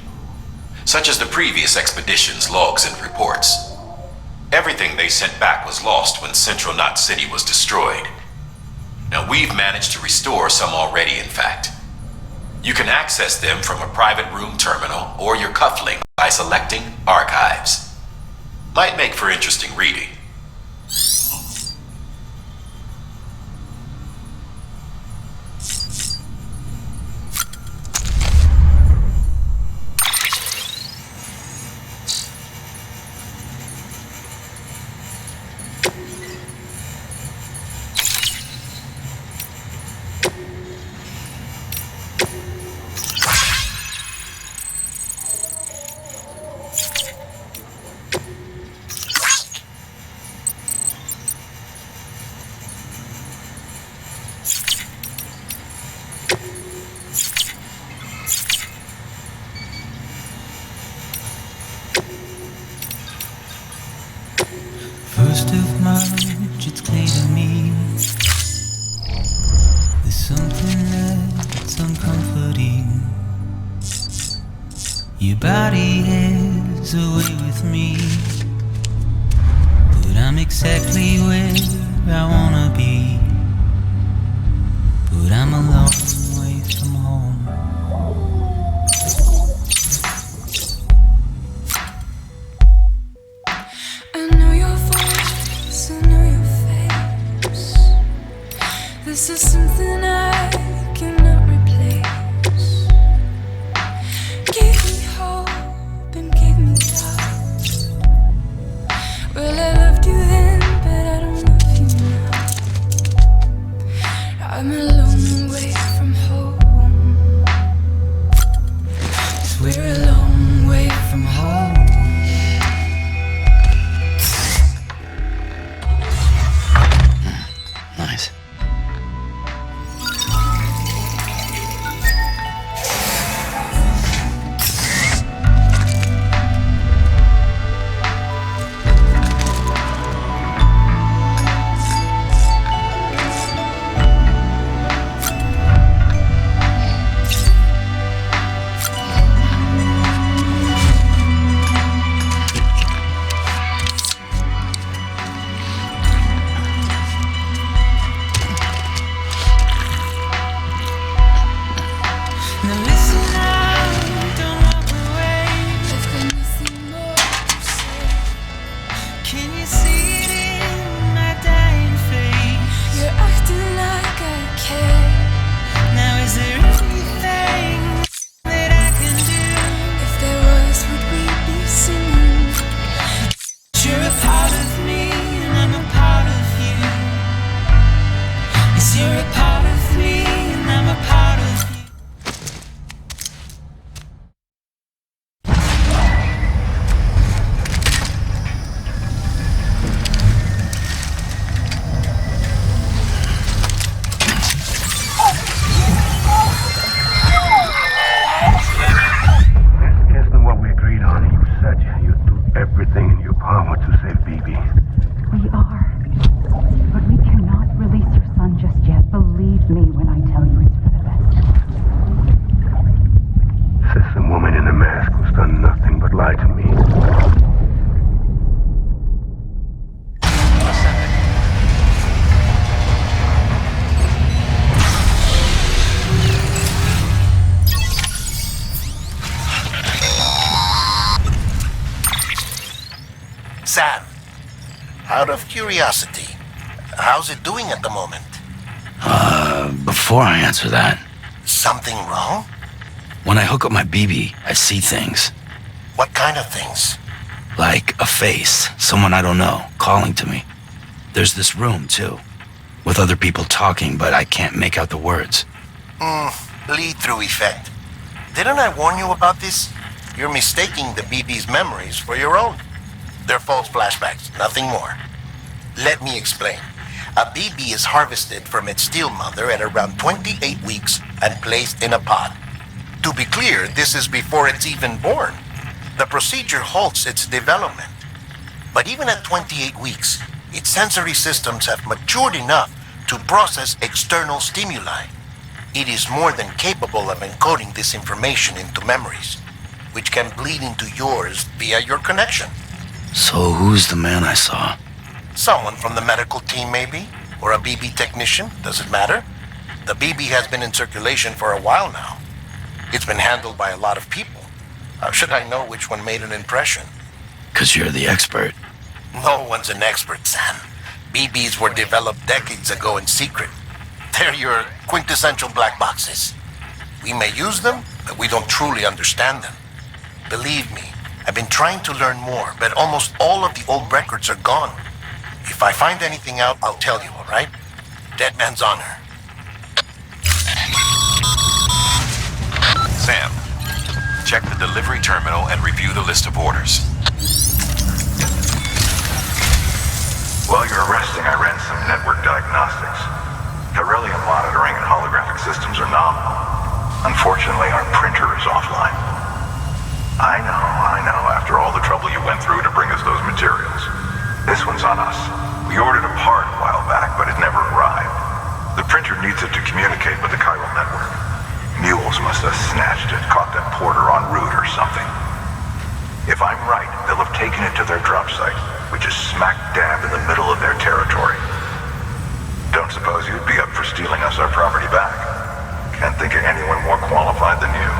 such as the previous expedition's logs and reports. Everything they sent back was lost when Central Knot City was destroyed. Now we've managed to restore some already, in fact. You can access them from a private room terminal or your cufflink by selecting Archives. Might make for interesting reading. First of March, it's clear to me there's something that's uncomforting. Your body is away with me, but I'm exactly where I wanna be. But I'm a long way from home. This is something I cannot replace. Gave me hope and gave me doubt. Well, I loved you then, but I don't love you now. I'm a long way from home. 'Cause we're a long way from home. Nice. Sam, out of curiosity, how's it doing at the moment? Before I answer that, Something wrong? when I hook up my BB, I see things. What kind of things? Like a face, someone I don't know, calling to me. There's this room, too, with other people talking, but I can't make out the words. Lead-through effect. Didn't I warn you about this? You're mistaking the BB's memories for your own. They're false flashbacks, nothing more. Let me explain. A BB is harvested from its steel mother at around 28 weeks and placed in a pod. To be clear, this is before it's even born. The procedure halts its development. But even at 28 weeks, its sensory systems have matured enough to process external stimuli. It is more than capable of encoding this information into memories, which can bleed into yours via your connection. So who's the man I saw? Someone from the medical team, maybe? Or a BB technician? Does it matter? The BB has been in circulation for a while now. It's been handled by a lot of people. How should I know which one made an impression? 'Cause you're the expert. No one's an expert, Sam. BBs were developed decades ago in secret. They're your quintessential black boxes. We may use them, but we don't truly understand them. Believe me, I've been trying to learn more, but almost all of the old records are gone. If I find anything out, I'll tell you, all right? Dead man's honor. Sam, check the delivery terminal and review the list of orders. While you're resting, I ran some network diagnostics. Beryllium monitoring and holographic systems are nominal. Unfortunately, our printer is offline. I know, after all the trouble you went through to bring us those materials. This one's on us. We ordered a part a while back, but it never arrived. The printer needs it to communicate with the chiral network. Mules must have snatched it, caught that porter en route or something. If I'm right, they'll have taken it to their drop site, which is smack dab in the middle of their territory. Don't suppose you'd be up for stealing us our property back? Can't think of anyone more qualified than you.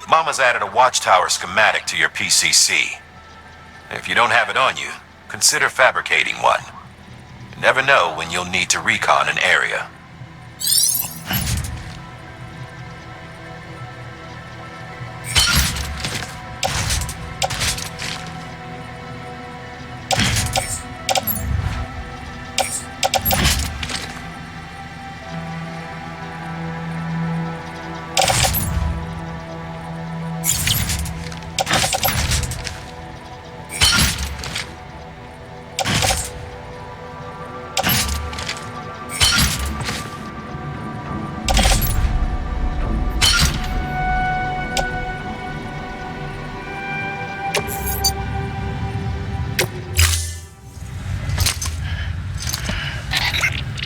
Mama's added a watchtower schematic to your PCC. If you don't have it on you, consider fabricating one. You never know when you'll need to recon an area.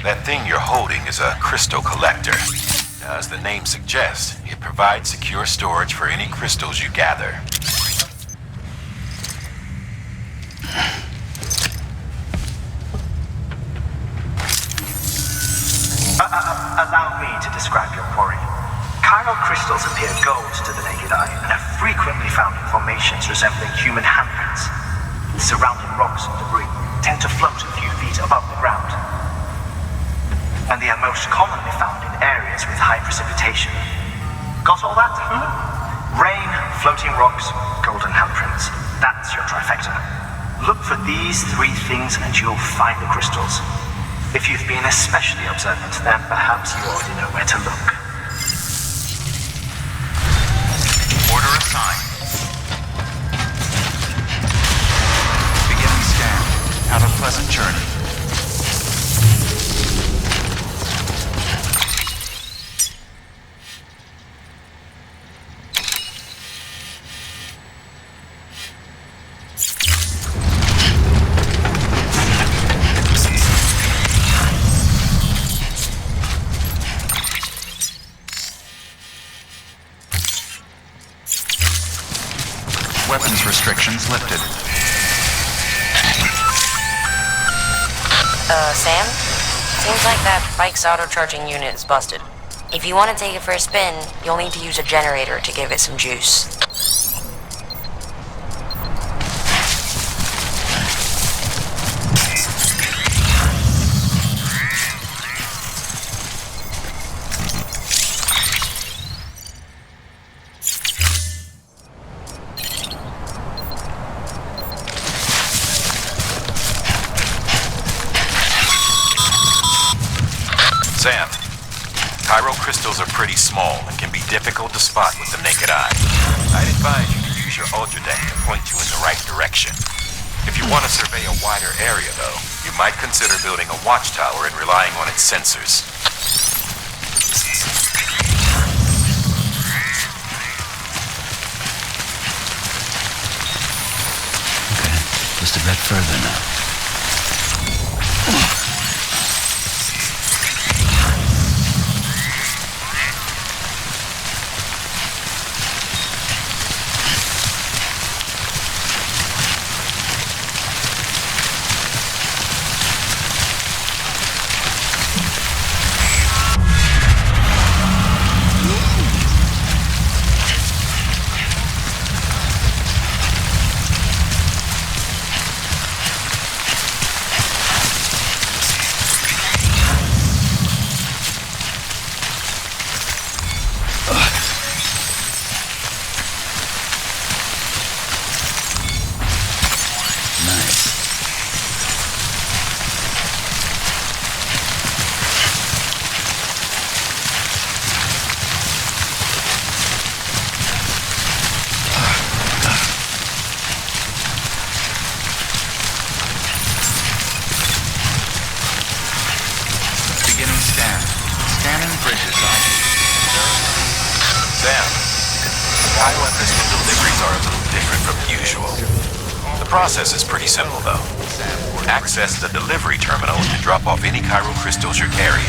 That thing you're holding is a crystal collector. Now, as the name suggests, it provides secure storage for any crystals you gather. Allow me to describe your quarry. Chiral crystals appear gold to the naked eye and are frequently found in formations resembling human handprints. Surrounding rocks and debris tend to float a few feet above the ground. And they are most commonly found in areas with high precipitation. Got all that? Rain, floating rocks, golden handprints. That's your trifecta. Look for these three things and you'll find the crystals. If you've been especially observant, then perhaps you already know where to look. Order assigned. Beginning scan. Have a pleasant journey. Weapons restrictions lifted. Sam? Seems like that bike's auto-charging unit is busted. If you want to take it for a spin, you'll need to use a generator to give it some juice. Sam, chiral crystals are pretty small and can be difficult to spot with the naked eye. I'd advise you to use your ultradeck to point you in the right direction. If you want to survey a wider area, though, you might consider building a watchtower and relying on its sensors. Okay, just a bit further now. The process is pretty simple, though. Access the delivery terminal to drop off any chiral crystals you're carrying.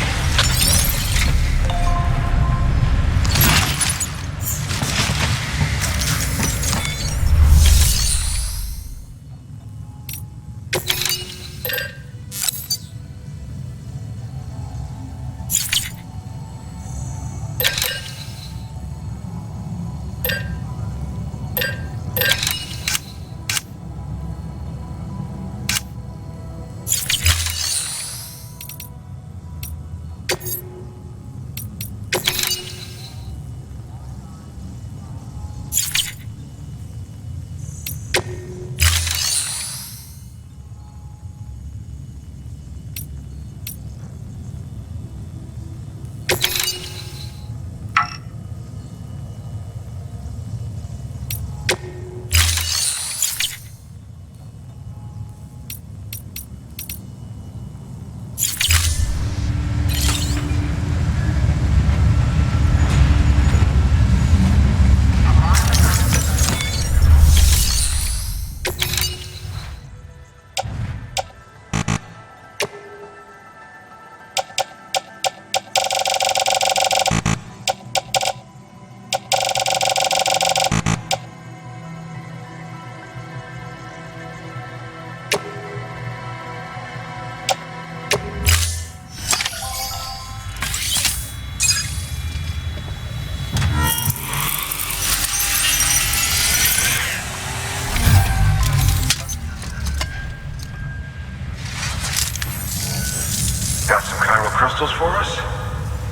crystals for us?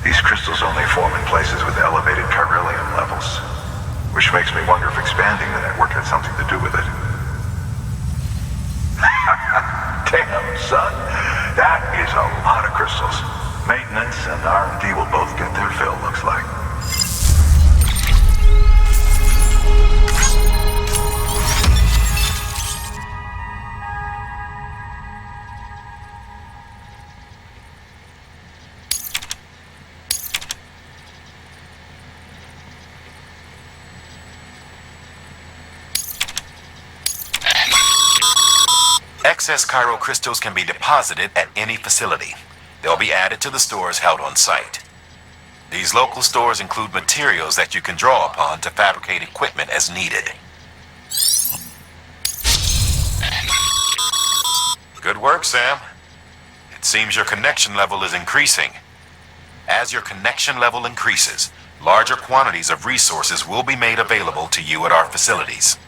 These crystals only form in places with elevated chiralium levels, which makes me wonder if expanding the network had something to do with it. Damn, son. That is a lot of crystals. Maintenance and R&D will both get their fill, looks like. Excess chiral crystals can be deposited at any facility. They'll be added to the stores held on site. These local stores include materials that you can draw upon to fabricate equipment as needed. Good work, Sam. It seems your connection level is increasing. As your connection level increases, larger quantities of resources will be made available to you at our facilities.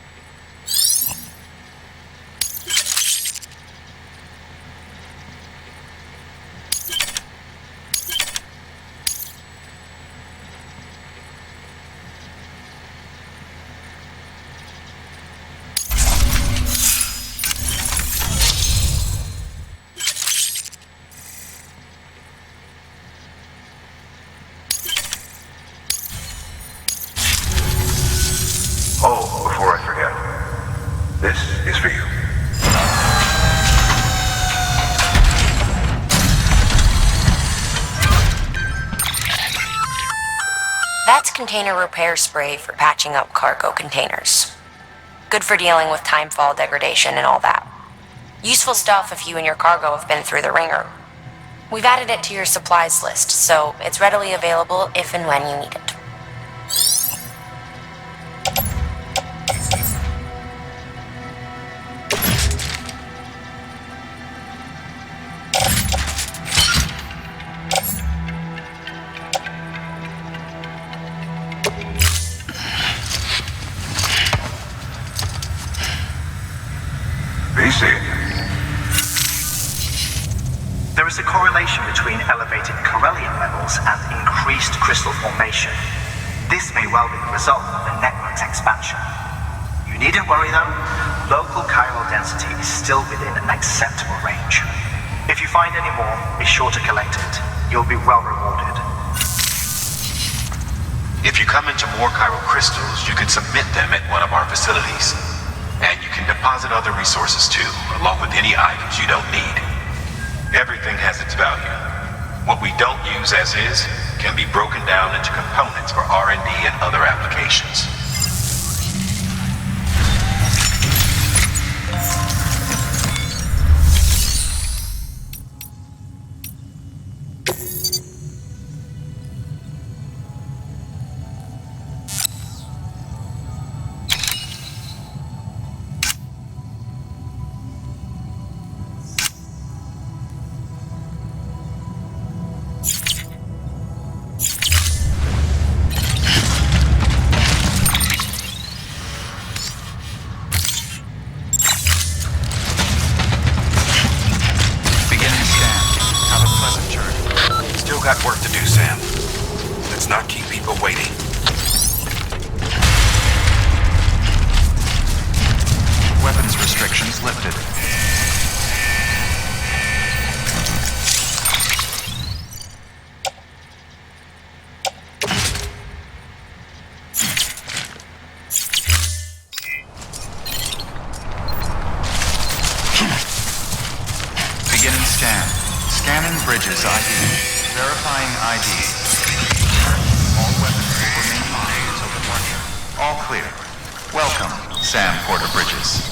Oh, before I forget. That's container repair spray for patching up cargo containers. Good for dealing with timefall degradation and all that. Useful stuff if you and your cargo have been through the ringer. We've added it to your supplies list, so it's readily available if and when you need it. There is a correlation between elevated Corellium levels and increased crystal formation. This may well be the result of the network's expansion. You needn't worry though, local chiral density is still within an acceptable range. If you find any more, be sure to collect it. You'll be well rewarded. If you come into more chiral crystals, you can submit them at one of our facilities. And you can deposit other resources too, along with any items you don't need. Everything has its value. What we don't use as is can be broken down into components for R&D and other applications. Got work to do, Sam. Let's not keep people waiting. Weapons restrictions lifted. Beginning scan. Scanning bridges ID. Verifying ID. All weapons will remain locked until departure. All clear. Welcome, Sam Porter Bridges.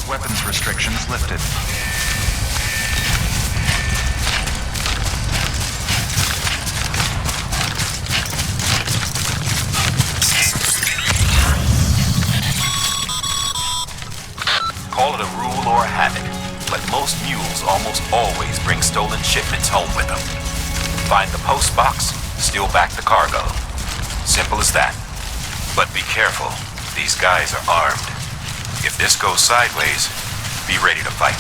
Weapons restrictions lifted. Call it a rule or a habit, but most mules almost always bring stolen shipments home with them. Find the post box, steal back the cargo. Simple as that. But be careful, these guys are armed. If this goes sideways, be ready to fight.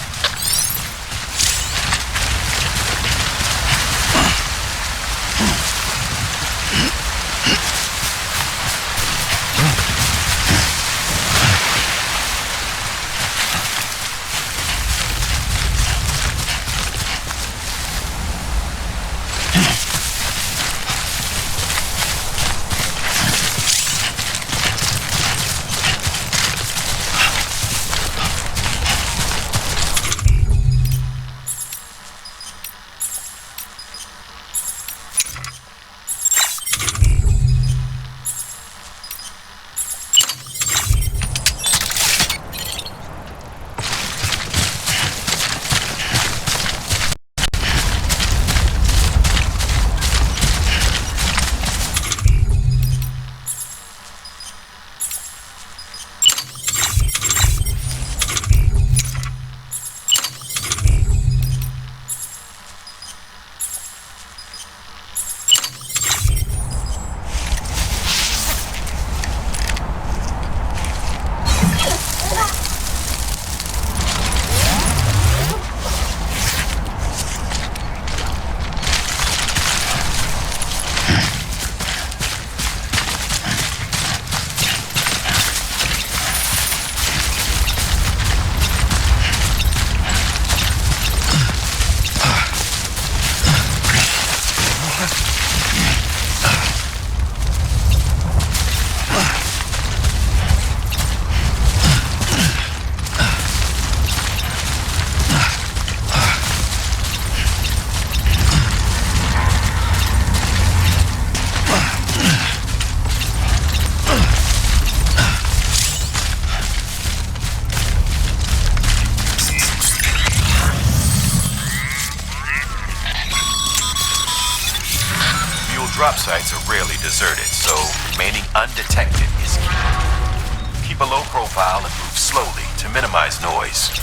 Drop sites are rarely deserted, so remaining undetected is key. Keep a low profile and move slowly to minimize noise.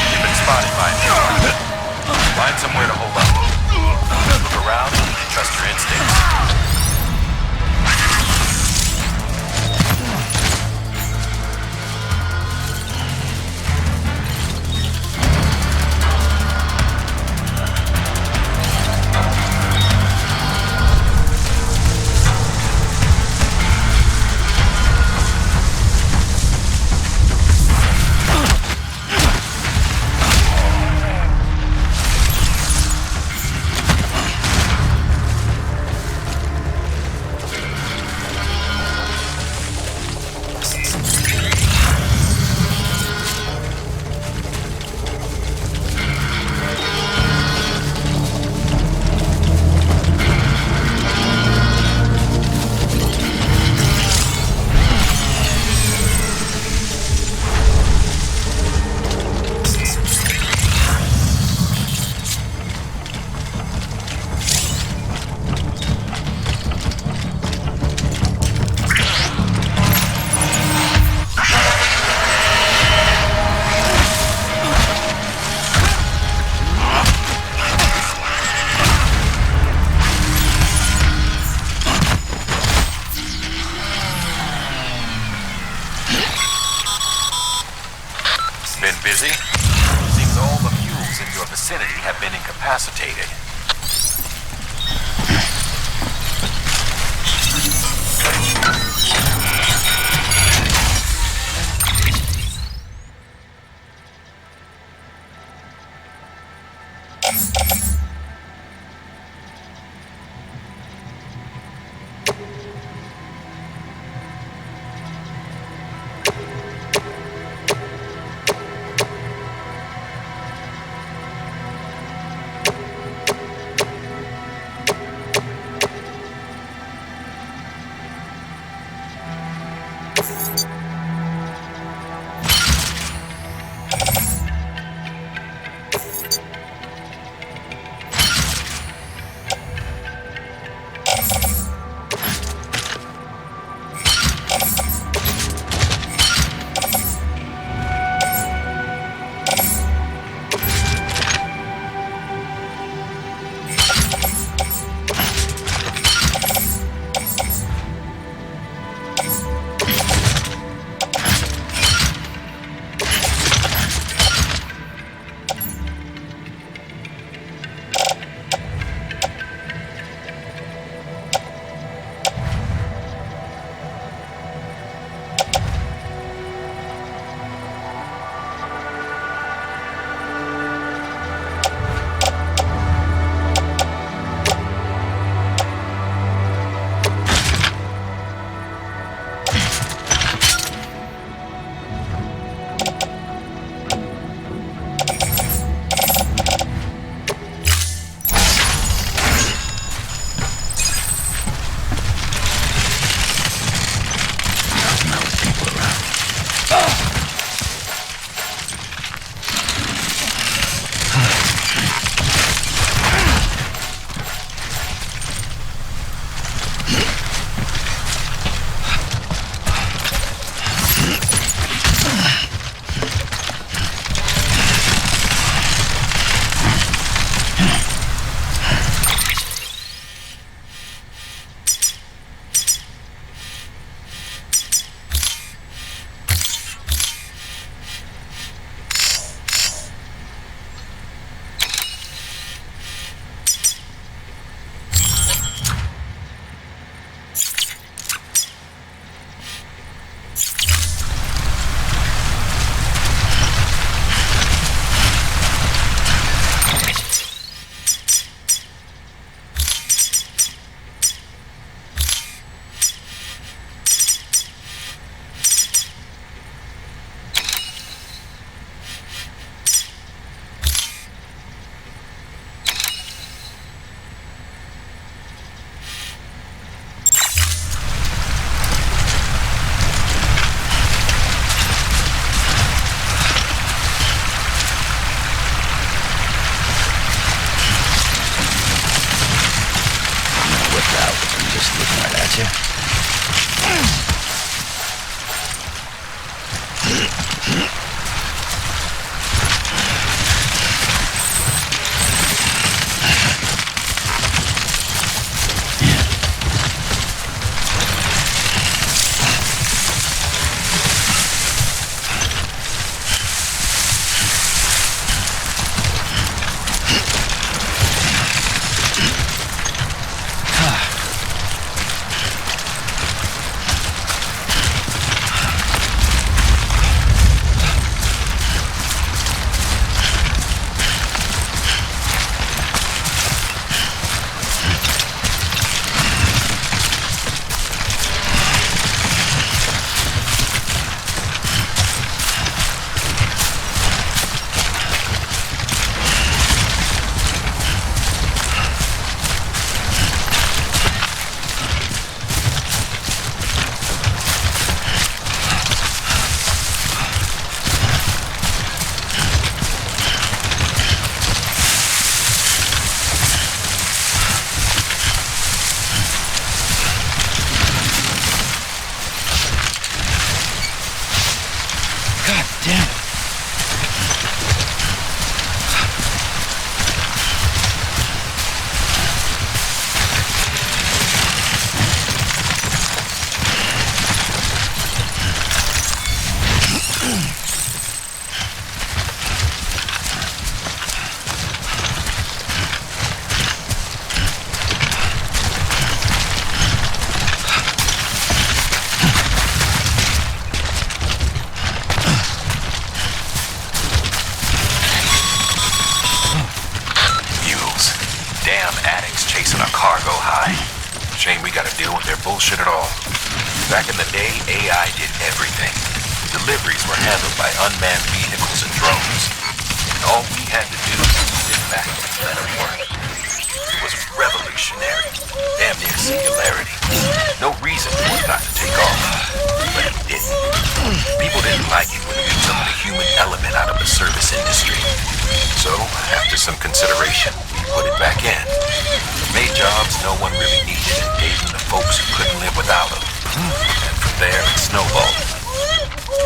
You've been spotted by me. Find somewhere to hold up. Look around and trust your instincts. Been busy? Seems all the fuels in your vicinity have been incapacitated. Damn it. Shame we gotta deal with their bullshit at all. Back in the day, AI did everything. Deliveries were handled by unmanned vehicles and drones. And all we had to do was sit back and let them work. It was revolutionary. Damn near singularity. No reason for it not to take off. But it didn't. People didn't like it when we took some of the human element out of the service industry. So, after some consideration, we put it back in. Made jobs no one really needed and gave them to folks who couldn't live without them. And from there, it snowballed.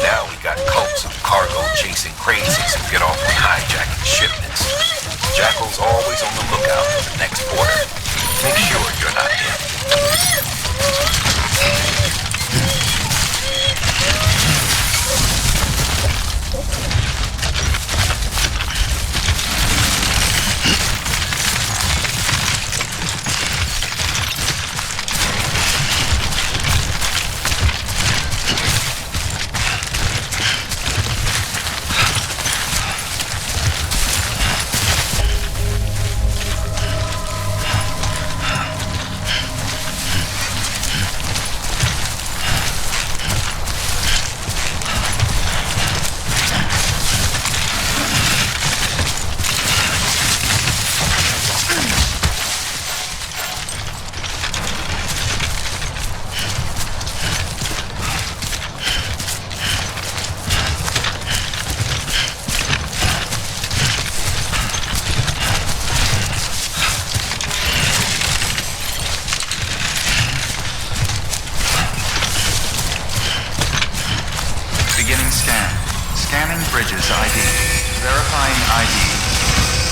Now we got cults of cargo-chasing crazies who get off on hijacking shipments. Jackal's always on the lookout for the next border. Make sure you're not him. Bridges ID. Verifying ID.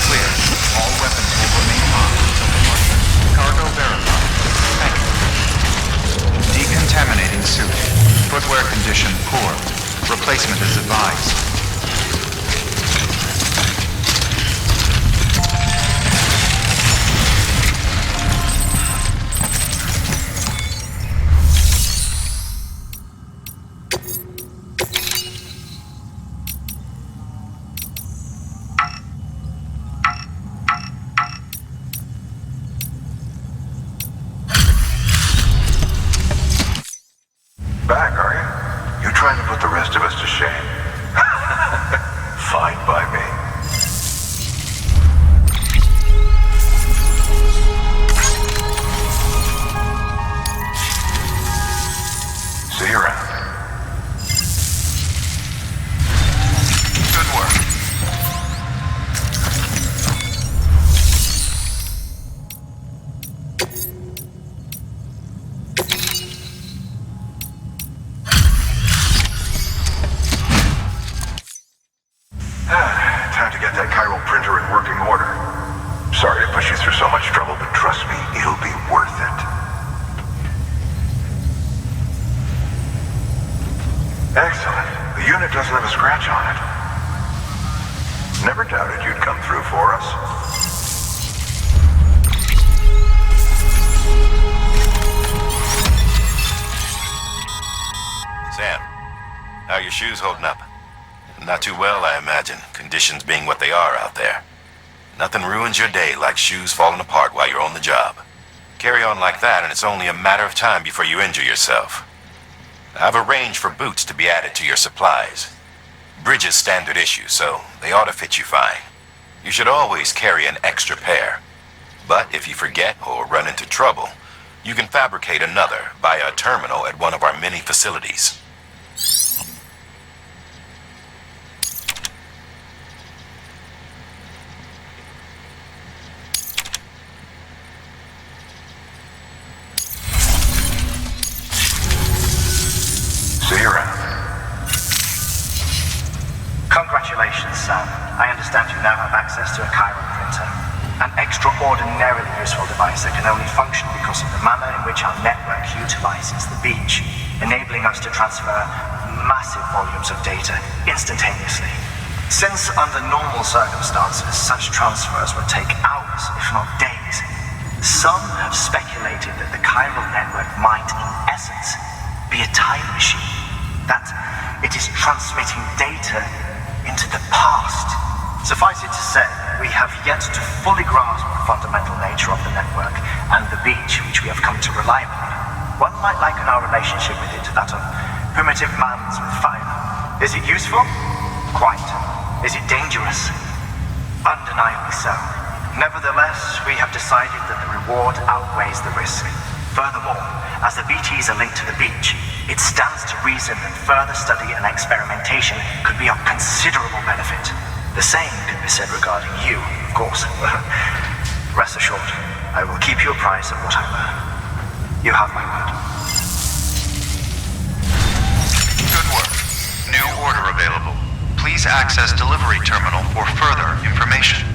Clear. All weapons will remain locked until departure. Cargo verified. Thank you. Decontaminating suit. Footwear condition poor. Replacement is advised. Back, are you? You trying to put the rest of us to shame? Fine by me. See you around. Good work. Time to get that chiral printer in working order. Sorry to push you through so much trouble, but trust me, it'll be worth it. Excellent. The unit doesn't have a scratch on it. Never doubted you'd come through for us. Sam, how are your shoes holding up? Not too well, I imagine, conditions being what they are out there. Nothing ruins your day like shoes falling apart while you're on the job. Carry on like that and it's only a matter of time before you injure yourself. I've arranged for boots to be added to your supplies. Bridges standard issue, so they ought to fit you fine. You should always carry an extra pair. But if you forget or run into trouble, you can fabricate another via a terminal at one of our many facilities. See you around. Sam. I understand you now have access to a chiral printer. An extraordinarily useful device that can only function because of the manner in which our network utilizes the beach, enabling us to transfer massive volumes of data instantaneously. Since under normal circumstances, such transfers would take hours, if not days, some have speculated that the chiral network might, in essence, be a time machine. That it is transmitting data into the past. Suffice it to say, we have yet to fully grasp the fundamental nature of the network and the beach which we have come to rely upon. One might liken our relationship with it to that of primitive mans with fire. Is it useful? Quite. Is it dangerous? Undeniably so. Nevertheless, we have decided that the reward outweighs the risk. Furthermore, as the BTs are linked to the beach, it stands to reason that further study and experimentation could be of considerable benefit. The same could be said regarding you, of course. Rest assured, I will keep you apprised of what I learn. You have my word. Good work. New order available. Please access delivery terminal for further information.